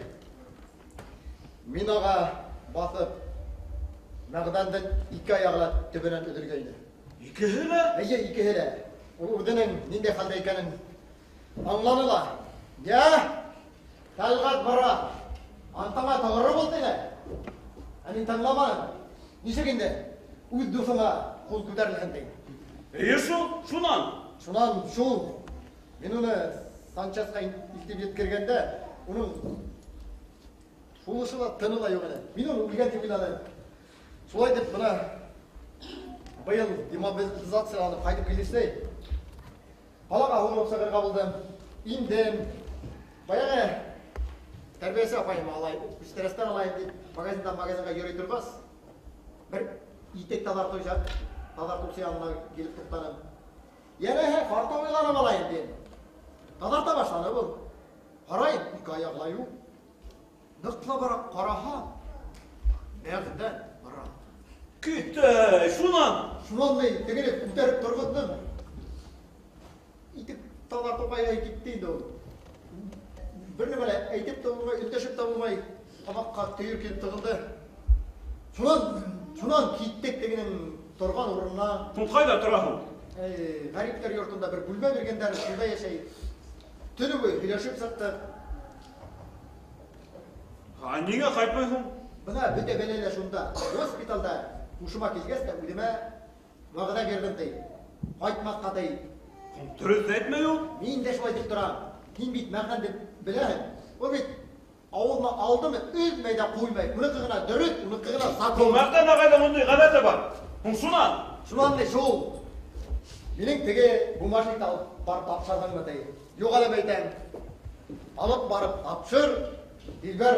Мен аға басып, мәғдандың 2 аяғыла түбінен өдіргейді.
2 хілі?
Әйе, 2 хілі. Ол ұдының ненде қалды екенін аңланыла. Я, тәлғат бұра, антама тұғыры болдыға. Әнін таңламаның. Нешегінде, өз дұсыма қол көтәрілгендей.
Шунан?
Шунан, шул. Мен оны Санчасқа iltib еткергенде, оның шулышыла тыныла yok еді. Мен оны өлген деп ойлады. Солай деп бұна биыл демобилизацияланып қайтып келесей, қалаға ауыл оқсағырға болдым, индім, баяғы тәрбиесі апайым алайын, үстерестен алайын деп, магазинға ерей тұрғас, бір итек тазарту сиянына келіп тұқтаным. Ене, қарта ойланып алайын дейін. Тазарта башланы бұл. Қарайын, 2 аяғылаю. Нықтыла бірақ қараға, мәғден бұра.
Күтті, шунан?
Шунан мен тегелеп көтеріп тұрғыздым. Итік тазарту қайға кеттейді ол. Бірні бәлі әйтеп табылмай, үттешіп табылмай, тамаққа түйір келіп тұғылды. Шунан киттек дегенің тұрған орынна.
Қайда тұрағын?
Ғариптер йортында бір бүлме бергендер шында ешей. Түні бөй, үйлешіп сақты.
Неге қайтпайсың?
Бұна бүте бәлелі шында, госпиталда ұшыма келгесті, өдеме уағда бердім дей. Қайтмаққа дей.
Түріз әйтмей ол?
Мен де шылай деп тұрам. Мен бейт мәғдан деп біләйін. Ол бейт ауылына алды ме, өзмейді қоймай. Үні қығына дүріт, үні қығына сатыл.
Мәғдан ағайда мұндай ғадаты бар. Шунан?
Шунан не жол. Менің теге бумажникті алып барып апшардан ба дей. Yok alameyden, alıp barıp apşır, dilber,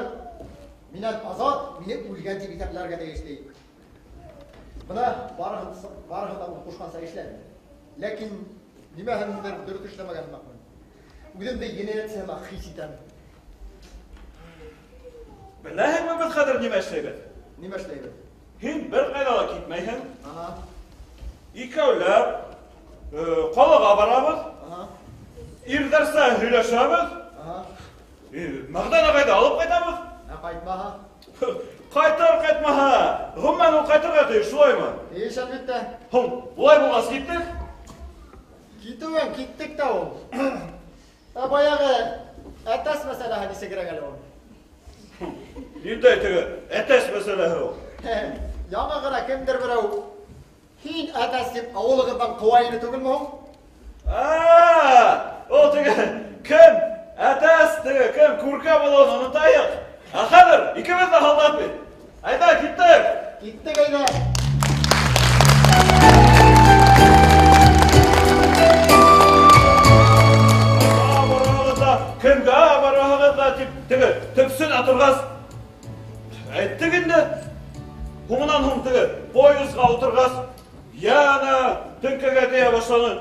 minel azat, minel ülgenci kitaplarga değişteyip. Buna barıqında uquşqansa işler. Lakin, nime hemdir dürüt işlemegen bakmın. Üdüm de yeni etsem xis item.
Bilahim mi biz qadir nime işleybet?
Nime işleybet?
Hin bir qaydala gitmeyhin.
Aha.
İkavlar, qolağa barabız.
Aha.
İrderse hüleşemiz. Mağdan ağayda alıp qaytamız.
Qaytmaha.
Qaytmaha. Gümmen o qaytarga deyir, şulay mı?
İyiş elbette.
Bulay bulğaz gittik.
Gittik de o. Bayağı etes mesele hadise gire gel o.
Neydi etigi? Etes meselehi o.
Yana gıra kimdir bir o? Hin etes deyip avulığından kovayını tügül mü o?
O tigi kim? Etes tigi kim? Kurka bulun onu tayıq. Akadır, ikimiz de haldat bit. Ayda gittik.
Gittik ayda.
тұрғас. Әйттігінде, құмынан ұмтығы, пойызға отырғас, яна түнкіге дея башланы.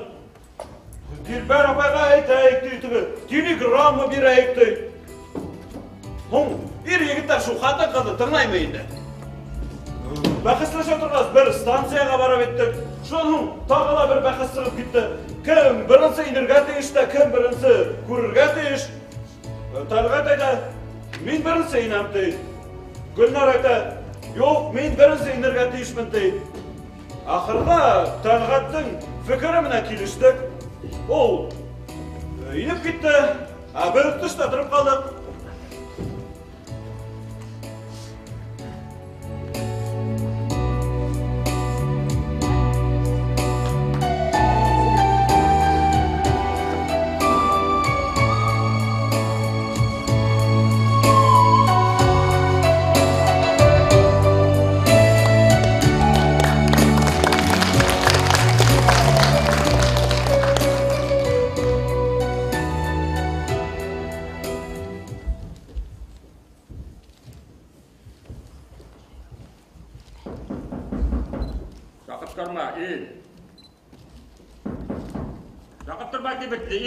Дилбәр апайға әйтәйік дейтігі, телеграмма берәйік дейді. Bir егіттер шу қатын қады тыңлаймы енді. Бәқістіліше отырғас, бір станцияға барап еттік. Шоның тағыла бір бәқістіліп кетті. Кім бірінсі инерге дейішті, кім бірінсі көрірге дейіш. Талғат айда, мен бірінсі инам дейді. Гүлнар айда, yok, мен бірінсі инерге дейішмін дейді. Ақырға Талғаттың фікірі міне келіштік. Ол иніп кетті, бір тұшта тұрып қалдық.
Жақып тұрмай кебетті,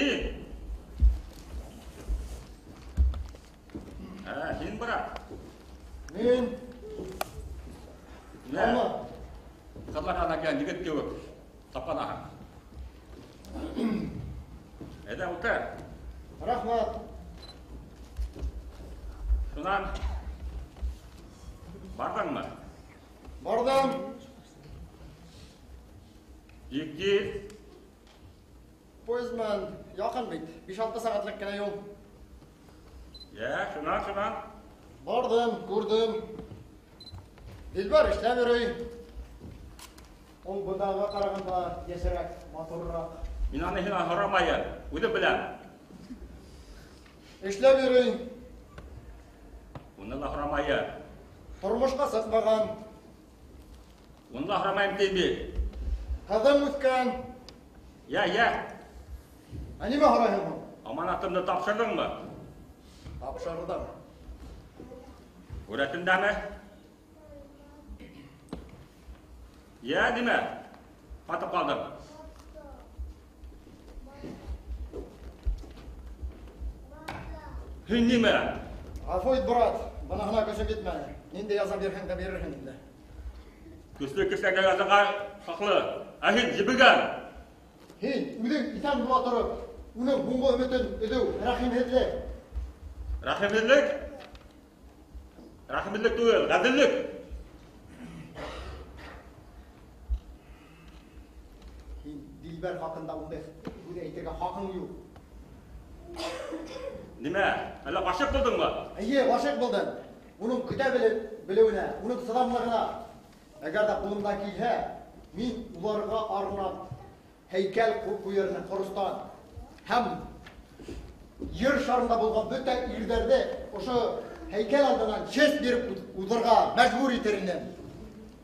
сен бұрақ.
Мен... Қалма.
Қаллақана кен жігіт кеуіп, тапқан ағам. Әді ұлты?
Рахмат.
Шынан, бардың ма?
Бардым.
Екке?
Poyezman yakın bit. 5-6 saatlik gene yol.
Şunan.
Bardım, gördüm. Dilber işlemiyor. O bundağa qaraganda yeserek, motorrak.
Minanı hinan haramayın. Uydu bilen.
İşlemiyor.
Onu da haramayın.
Turmuşqa sıkmagan.
Onu da haramayın deydi.
Kızım ötken.
Ya.
Anime harayım mı?
Amanatımda tapşırdın mı?
Tapşırdım.
Öğretinde mi? Ya değil mi? Katıp kaldım. Hindi mi?
Afoyt Burat, bana hına köşüm gitme. Ninde yazan bir hende verir hende.
Küslü yazığa saklı. Ahin zibigen.
Hin, üdün iten bula turup, onun bunga ümitün ödü, rahimedli.
Rahimedlik? Rahimedlik değil, gadillik.
Hin, Dilber hakkında bu da eйтеге hakkın yok.
Nime? Hala başık buldun mu?
İyi, başık buldun. Onun küte bilevine, onun sıramlarına. Eğer de bulundan kilhe, min ularga arınan heykel koyarına Torustan hem yer şarında bulgan bütün illerde oşu heykel aldığından çes bir udurga mecbur iterinden.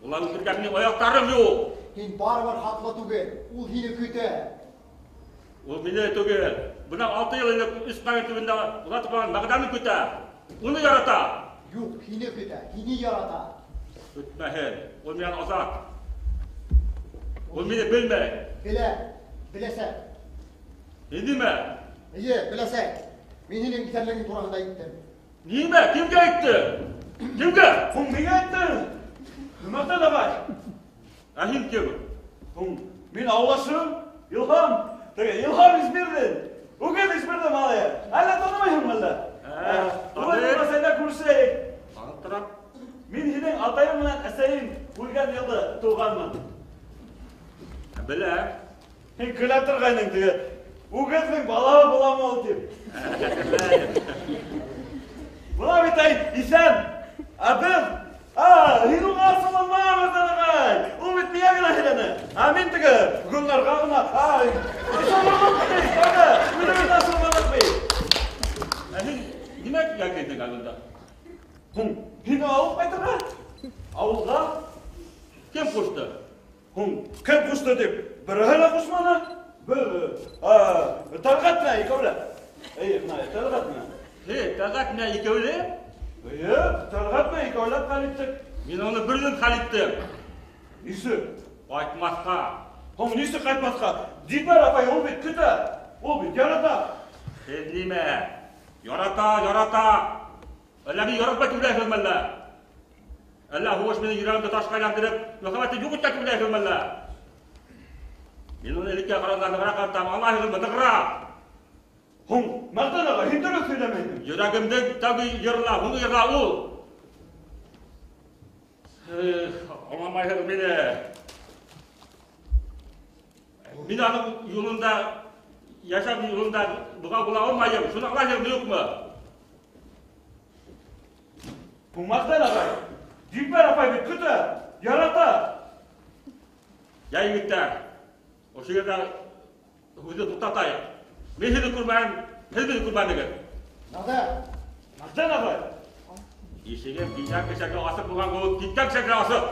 Ulan öldürgenliğin ayaklarım yok.
Hin var haklı tüge, ul hini küte.
O bile tüge. Buna 6 yıl ile üst kayıtlarında uzatılan mağdanı küte. Onu yarata.
Yok, hini küte, hini yarata.
Kütmehin. Olmayan azat. Olmayı bilme.
Bilesek.
Hindi mi?
İyi, bilesek. Ben hinin gitarlarının durağında gittim.
Niye mi? Kimge gitti? Kimge?
Kumbiga gitti. Hümakta da var.
Ahin kim?
Men avlaşım, İlham. İlham İzmir'din. Bugün İzmir'de malaya. Hala tanımayın valla. Ulan senden kurşayık.
Tanıttırap.
Men hinin atayım bilen esayim uygan yılda tuğanman.
Bile.
Sen küle turgayның tüge. Uğuz'un balağı bulamalı deyip. Buna bitayın, İsen. Abim. Hinu asılın mağamadın ağay. O bitmeye gına hileni. Amin tüge. Günler kağına. İsanlardan bitmeyiz. Kanka. Ülümün asılmadık bey.
Ahin. Nime gelgeydin ağında?
Hinu alıp baytırma. Avulga.
Kim koştu?
Kim kuştu deyip. Bir hala kuşmana. Talgat mı? İkavla. Talgat mı?
Tagat ne yıkıvlı?
Талғат бей, ойлап қалиттік.
Мен оны бірден қалиттім.
Несі?
Қайтмасқа.
Оның несі қайтмасқа? Дилбар апай, ол бет күті. Ол бет ярата.
Неме? Ярата. Әлі яратпай түләй қылмалла. Әлі хош менің жүрегімді ташқа айландырып, мөхаббатты жоқ етті түләй қылмалла. Мен оны елікке қаранларына қартам, Аллах қылмы дығыра.
Hún, Magdan ağa, hindurlu söylemeyin.
Yüreğimde tabi yırla, bunu yırla ol. Anlamayın beni. Mina'nın yolunda, yaşam yolunda buğa bula olmayayım. Şunu Allah'ın yok mu?
Bu Magdan ağa, Dilber apay bir kötü, yarata.
Yayın gitti. O şekilde hızlı tutatayım. Men seni kurban, hizmet kurban degan.
Nada?
Magdan ağa.
Eshigim kiysak osib bo'lgan bo'lib, kiysak osib.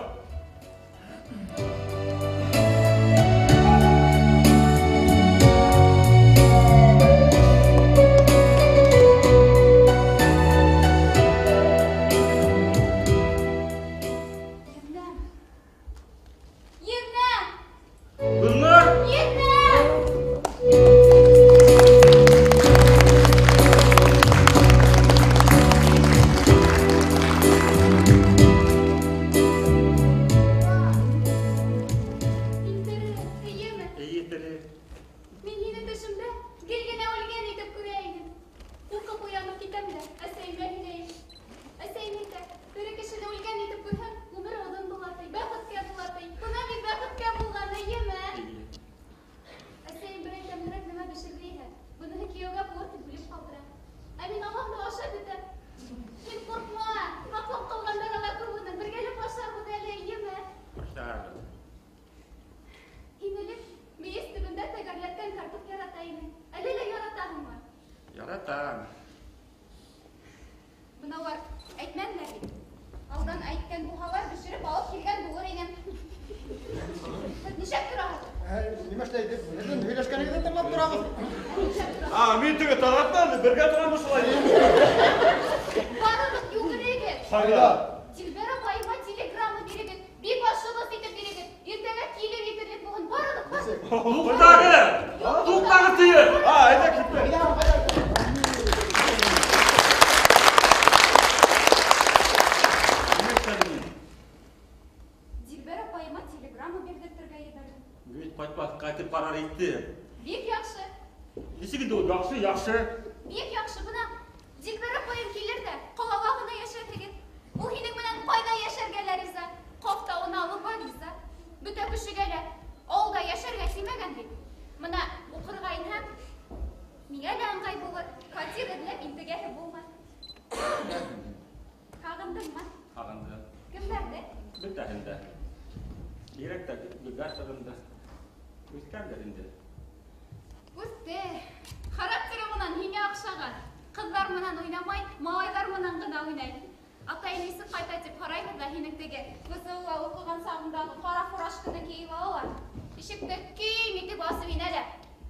Мен түгі талғаттан бірге тұрамыз солай.
Барылық югірегі.
Қайда?
Дилбер апайыма телеграмма береген. Бек ашылы сөйтіп береген. Ертеңі келіп етерлік болған барылық бар.
Туқтағы! Туқтағы түйі!
Айда кетпе.
Дилбер апайыма телеграмма бердіртірге едірді.
Бүйт қайтпақ қайтып қарар етті.
Бек яқшы.
Несігінде ол яқшы.
Бек яқшы бұна. Дилбер апайым келерді. Қолалағына яшар деген. Ол хенің мінен қайда яшаргелер ізі. Қоқта оны алып бар ізі. Бүті күшігелі. Ол да яшарға тимеген дейді. Мұна оқырғайын һәм. Миңа да аңғай болыр. Катир еділіп интігері болма. Қағындың ма?
Қағынды.
Кім бәрді?
Бүтәһінде. Еректі гастырында. Өскәндерінде.
Өсті. Характері мұнан хене ақшаға. Қыздар мұнан ойнамай, малайлар мұнан ғына ойнайды. Атайын есі қайта деп қарайды да хеніктегі бұзылға оқыған сағындағы қара фурашкыны кейіп алар. Ішікті кейметі басып енәлі.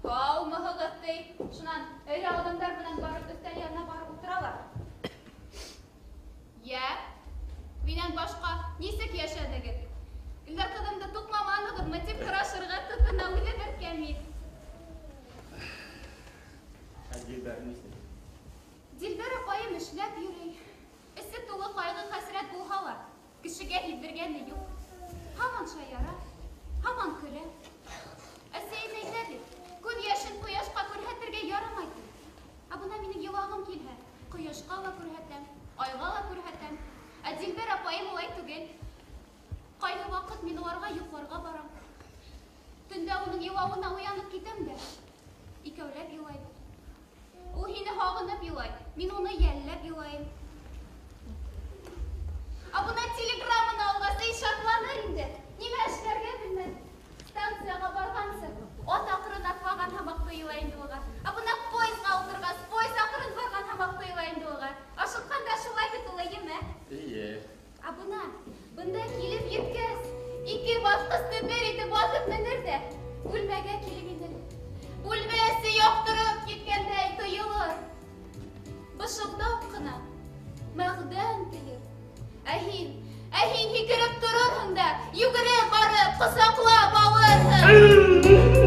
Қау мұғығытты. Шынан әрі адамдар мұнан барып үстәл янына барып отыралар. Менен башқа несік яшадығы. Үлдер қыдымды тұтмаманығын мәтеп қырашырға тұтына өлі бәркәмейді. Дилбер апайым эшләп йөрөй. Эсе тулы кайгы хәсрәт булһа, кешегә һиздергәне юк. Һаман шаяра, һаман көлә. Әсәй әйтәде, күн яшен кояшка күрһәтергә ярамай. Абына минең юлагым килһә, кояшка ла күрһәтәм, айга ла күрһәтәм. Дилбер апайым улай түгел. Кайгы вакыт мин уларга йокларга барам. Төндә уның юлагына уянып китәм дә, икәүләп елайбыз. Ул һине һагынып елай, мин уны йәлләп елайым. Абына телеграмманы алғасы шатланыр инде. Нимә эшләргә белмәд. Станцияга баргансың, ат акырын атлаган һамак тоела инде уга. Абына поездга утыргас, поезд акырын барган һамак тоела инде уга. Ашыкканда шулай бит ул еме? Абына, бында килеп еткәс, ике баскычты бер итеп басып менер дә, үлмәгә килеп инде. Үлмәсе яктырып киткәндәй тоелыр. Бышылдап кына, Мәғдән тейер. Ә һин һикереп торырһың да, йүгереп барып, ҡосаҡлап алырһың.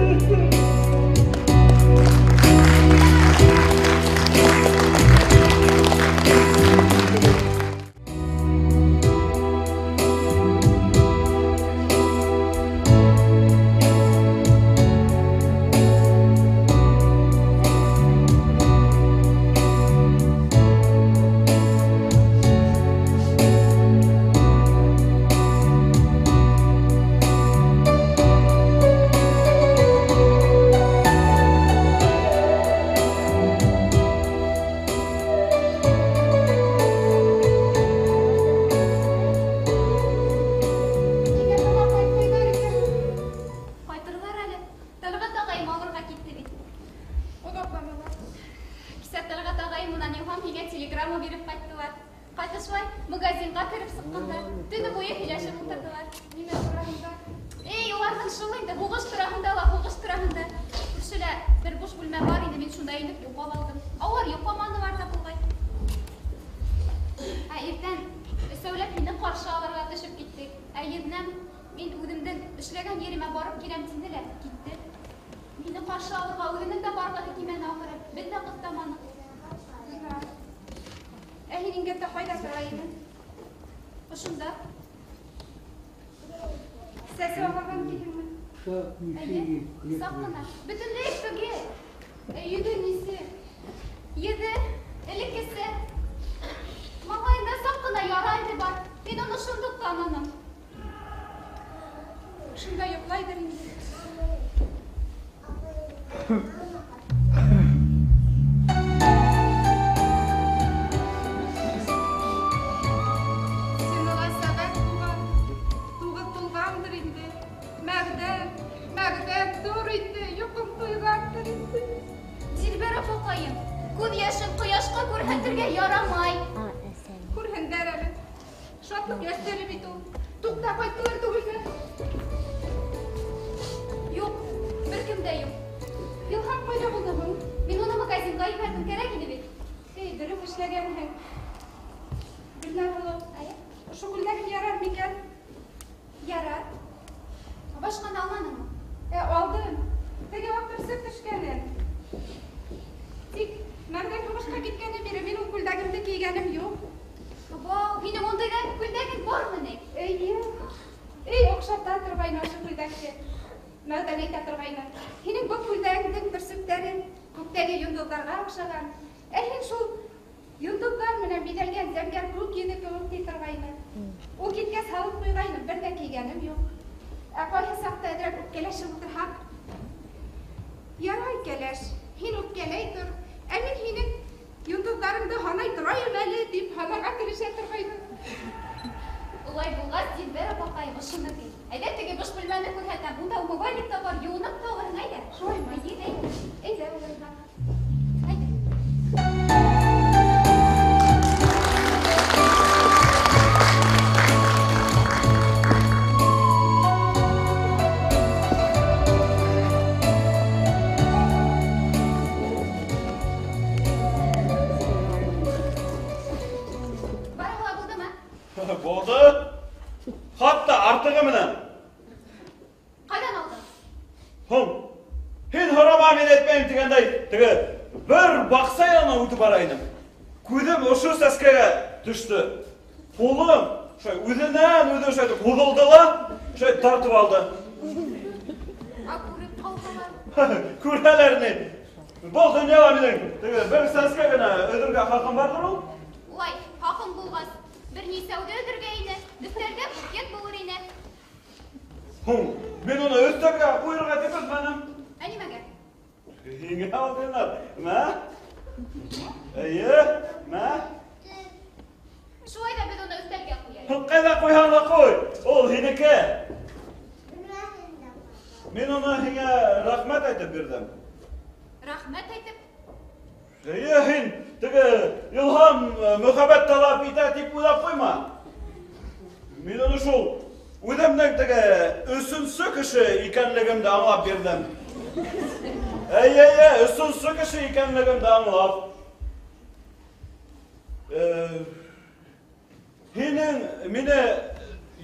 Senin meni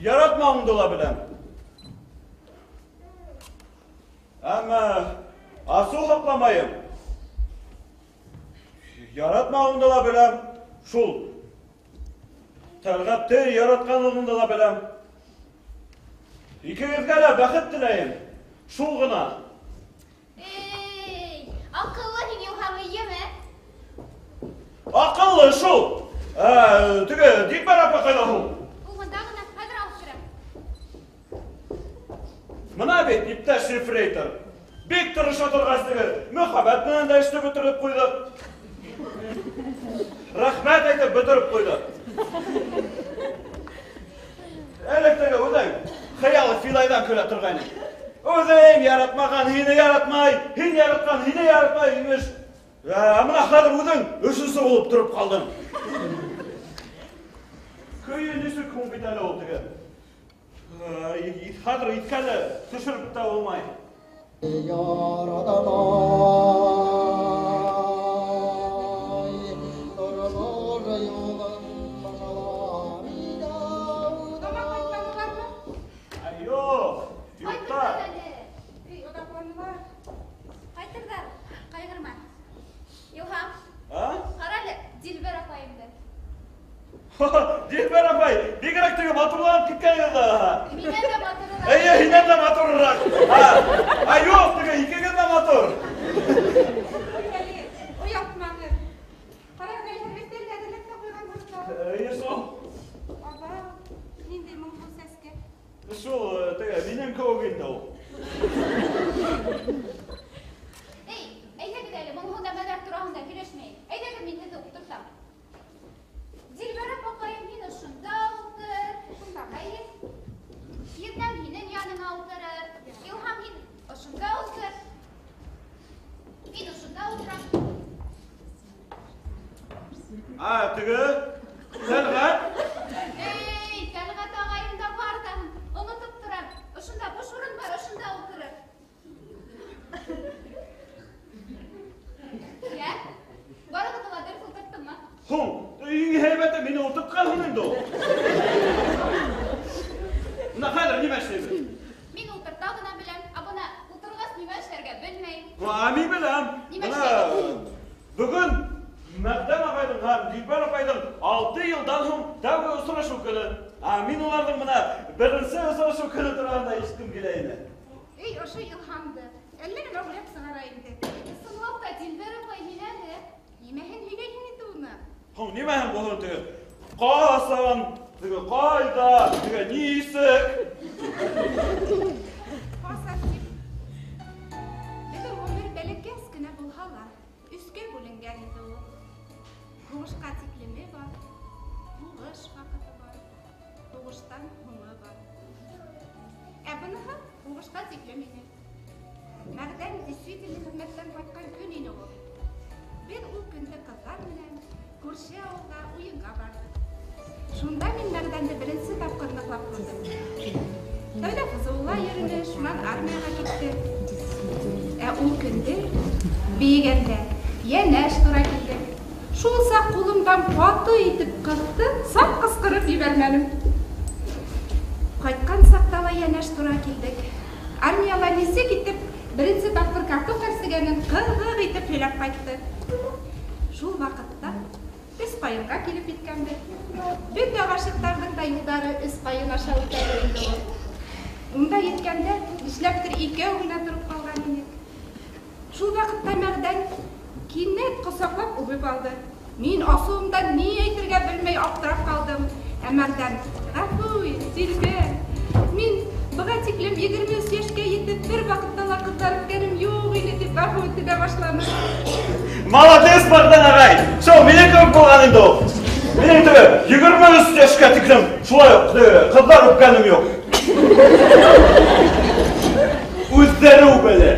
yaratmağını da bilem. Ama asıl haklamayım. Yaratmağını da bilem. Şul. Talgap'ta yaratkanlığını da bilem. İkiyizge de bakıt dileyim. Şul gına.
Ey, akıllı hini hamiyye mi?
Akıllı şul. Tüge dik bana bakayla hu.
Uğundağına hadır alışırım.
Mına bek ipte şifreytir. Bek tırış oturgazdığı muhabbetini de işte bitirip koydu. Rahmet aytıp bitirip koydu. Elektrike o'zing xayoli filaydan ko'ra turgani. O'zing yaratmagan hini yaratmay, hin yaratgan hini yaratmay emish. Mana hozir o'zing o'shinsi bo'lib turib qolding. Kuyinisi kompyuterda o'tirgan. Hozir itkani tushirib bitta bo'lmay.
Qaytırlar, qayg'irma. Ilham,
Ha?
qarali, Dilber apayimdir.
Dilber apay, begirakdagi motorlanib ketgan edi.
Menen de batırırlar.
Hinden de motorroq. Yo'q, dega ikkiga de motor.
O yapmalı. Para gayretleri edelikte koygan hırta.
Eso.
Aba, nindi mumlu seske.
Şu tega mening ko'g'ingda u.
Ey, ayda gidelim, onu da merak durağında güreşmeyin. Ayda da minnet okutursam. Dilber apayım yine şunda otur. Şunda hayır. Birden hinin yanına oturur. İlham hin şunda otur. Yine şunda oturam.
Tega Talg'at.
Ey, Talg'at ağayım da var da unutup duram. Şunda boş orun var, şunda oturur. Ya, bana da ders oturttun mu?
Heybete meni o'tib qolgan endi u. Unda hozir nima ishlaydi?
Men o'tirtog'ini bilan, abuna o'tirg'as nima ishlarga bilmay.
Men bilan bugun Maqdam apayning ham Dilbar apayning 6 yildan ham davga uchrashuv kuni. Men ularning mana birinchi uchrashuv kuni turganda eshitdim kelayini.
Ey, oşu ilhamdı. Ellerin oğlak sığaraydı.
Sınavda Dilber apay nelerdi?
Yemeğin hüleyin idi ona.
Nima ham bo'ldi? Qosan, qoida, nisik.
Fasatçı. Dedim ömür belek eskine bulhala. Üske bulungan idi o. Doğuşqa tiklimi var. Doğuş vakıtı var. Doğuştan humu var. Bunu ham doğuşqa tiklimini. Mağdan действительно hizmetten qaytgan kun idi o. Ben o günde kızlar bilen Kurşe oğulga oyunga bardım. Şunda men Mağdan'da birinci tapqırlıqlap ko'rdim. Öyle Fızıllar yerine şunan armiyaga gitti. O günde beygende yeneş tura keldi. Şul saq қолымдан паты етіп қықты, сақ қысқырып жібермедім. Қайтқан сақтала енеш тура келдік. Армияла несе кетіп, бірінші тапқыр картоп кәрсігенін қырғық етіп сөйлеп қайтты. Шул вақытта Іспайынға келіп еткенді. Бүт ағашықтардың да юлдары Іспайын аша өтеді еді ол. Онда еткенде ішләптір екеуінде тұрып қалған едік. Шул вақытта Мағдан кенет құсақлап ұбып алды. Мен асуымдан не әйтергә білмей аптырап қалдым. Мағдан, ғафу, Dilber, мен бұға тиклем 23 яшқа етіп бір вақыттала қыздарып кәрім жоқ еді деп ғафу өтіге башланы.
Молодец, Мағдан ағай. Шо, менен көп болған енді ол. Менен 23 яшқа тиклем шулай қыздар өпкенім жоқ. Өздері өпелі.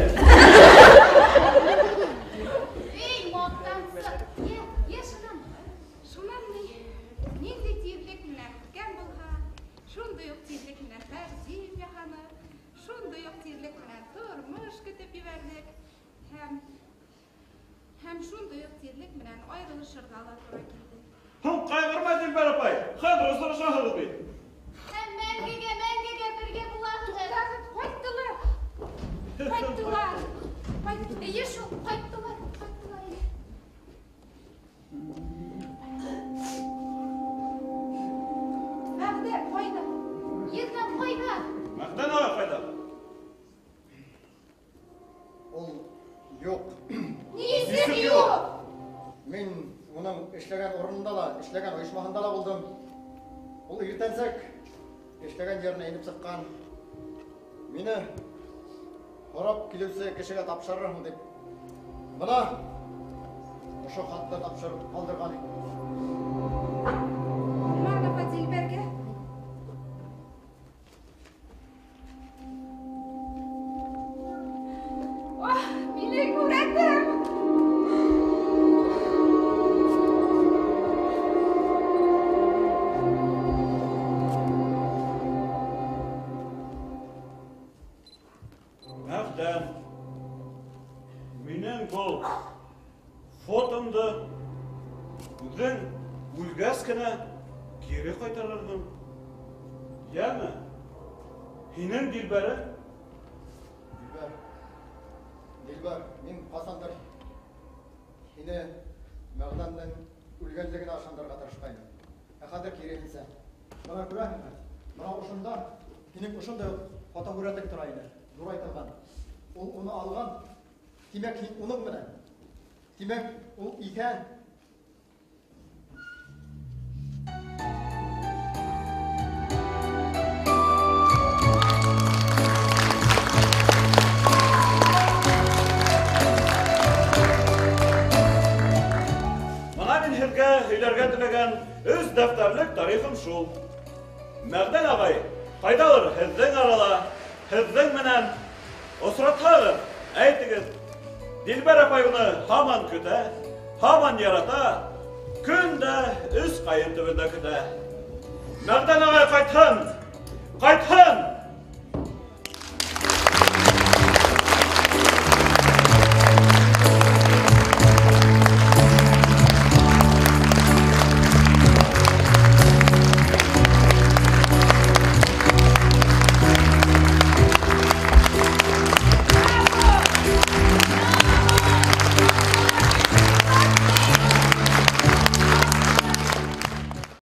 кайгырма Дилбәр апай. Хәзер осрашабыз бит.
Һәм мәңгегә бергә булабыз.
Кайттылар.
Эйе шул, кайттылар.
Мәгъдә кайда?
Егнат кайда?
Мәхдән агай кайда?
Ул юк.
Нисек юк?
Мин уның эшләгән урынында да, эшләгән оешмаһында да булдым. Ул иртәнсәк эшләгән җиренә инеп сыккан. Мине карап килүсе кешегә тапшырырмын дип. Бына ошо хатты тапшырып калдырган идем.
Мәгъдә Дилбәргә. Мине күрәтем.
Мәхдән, минең бұл фотомды үҙең үлгәс кенә кире ҡайтарырһың. Йәме, һинең Дилбәрең?
Дилбәр, мин ҡасандыр һине Мәғдәмдең үлгәнлегенә ышандырырға тырышҡайным. Ә хәҙер киреһенсә. Бына күрәһеңме? Бына ошонда һинең ошондай фотоһүрәтең тора ине. Зурайтылған. Ул уны алған. Тимәк, һин уның менән. Тимәк, ул икән.
Бына мин һеҙгә һөйләргә теләгән өс дәфтәрлек тарихым шул. Мәғдән ағай, ҡайҙалыр һеҙҙең арала, һеҙҙең менән осратһағыҙ, әйтегеҙ. Дилбәр апай уны һаман көтә, һаман ярата, көн дә өс ҡайын төбөндә көтә. Мәғдән ағай ҡайтһын! Ҡайтһын!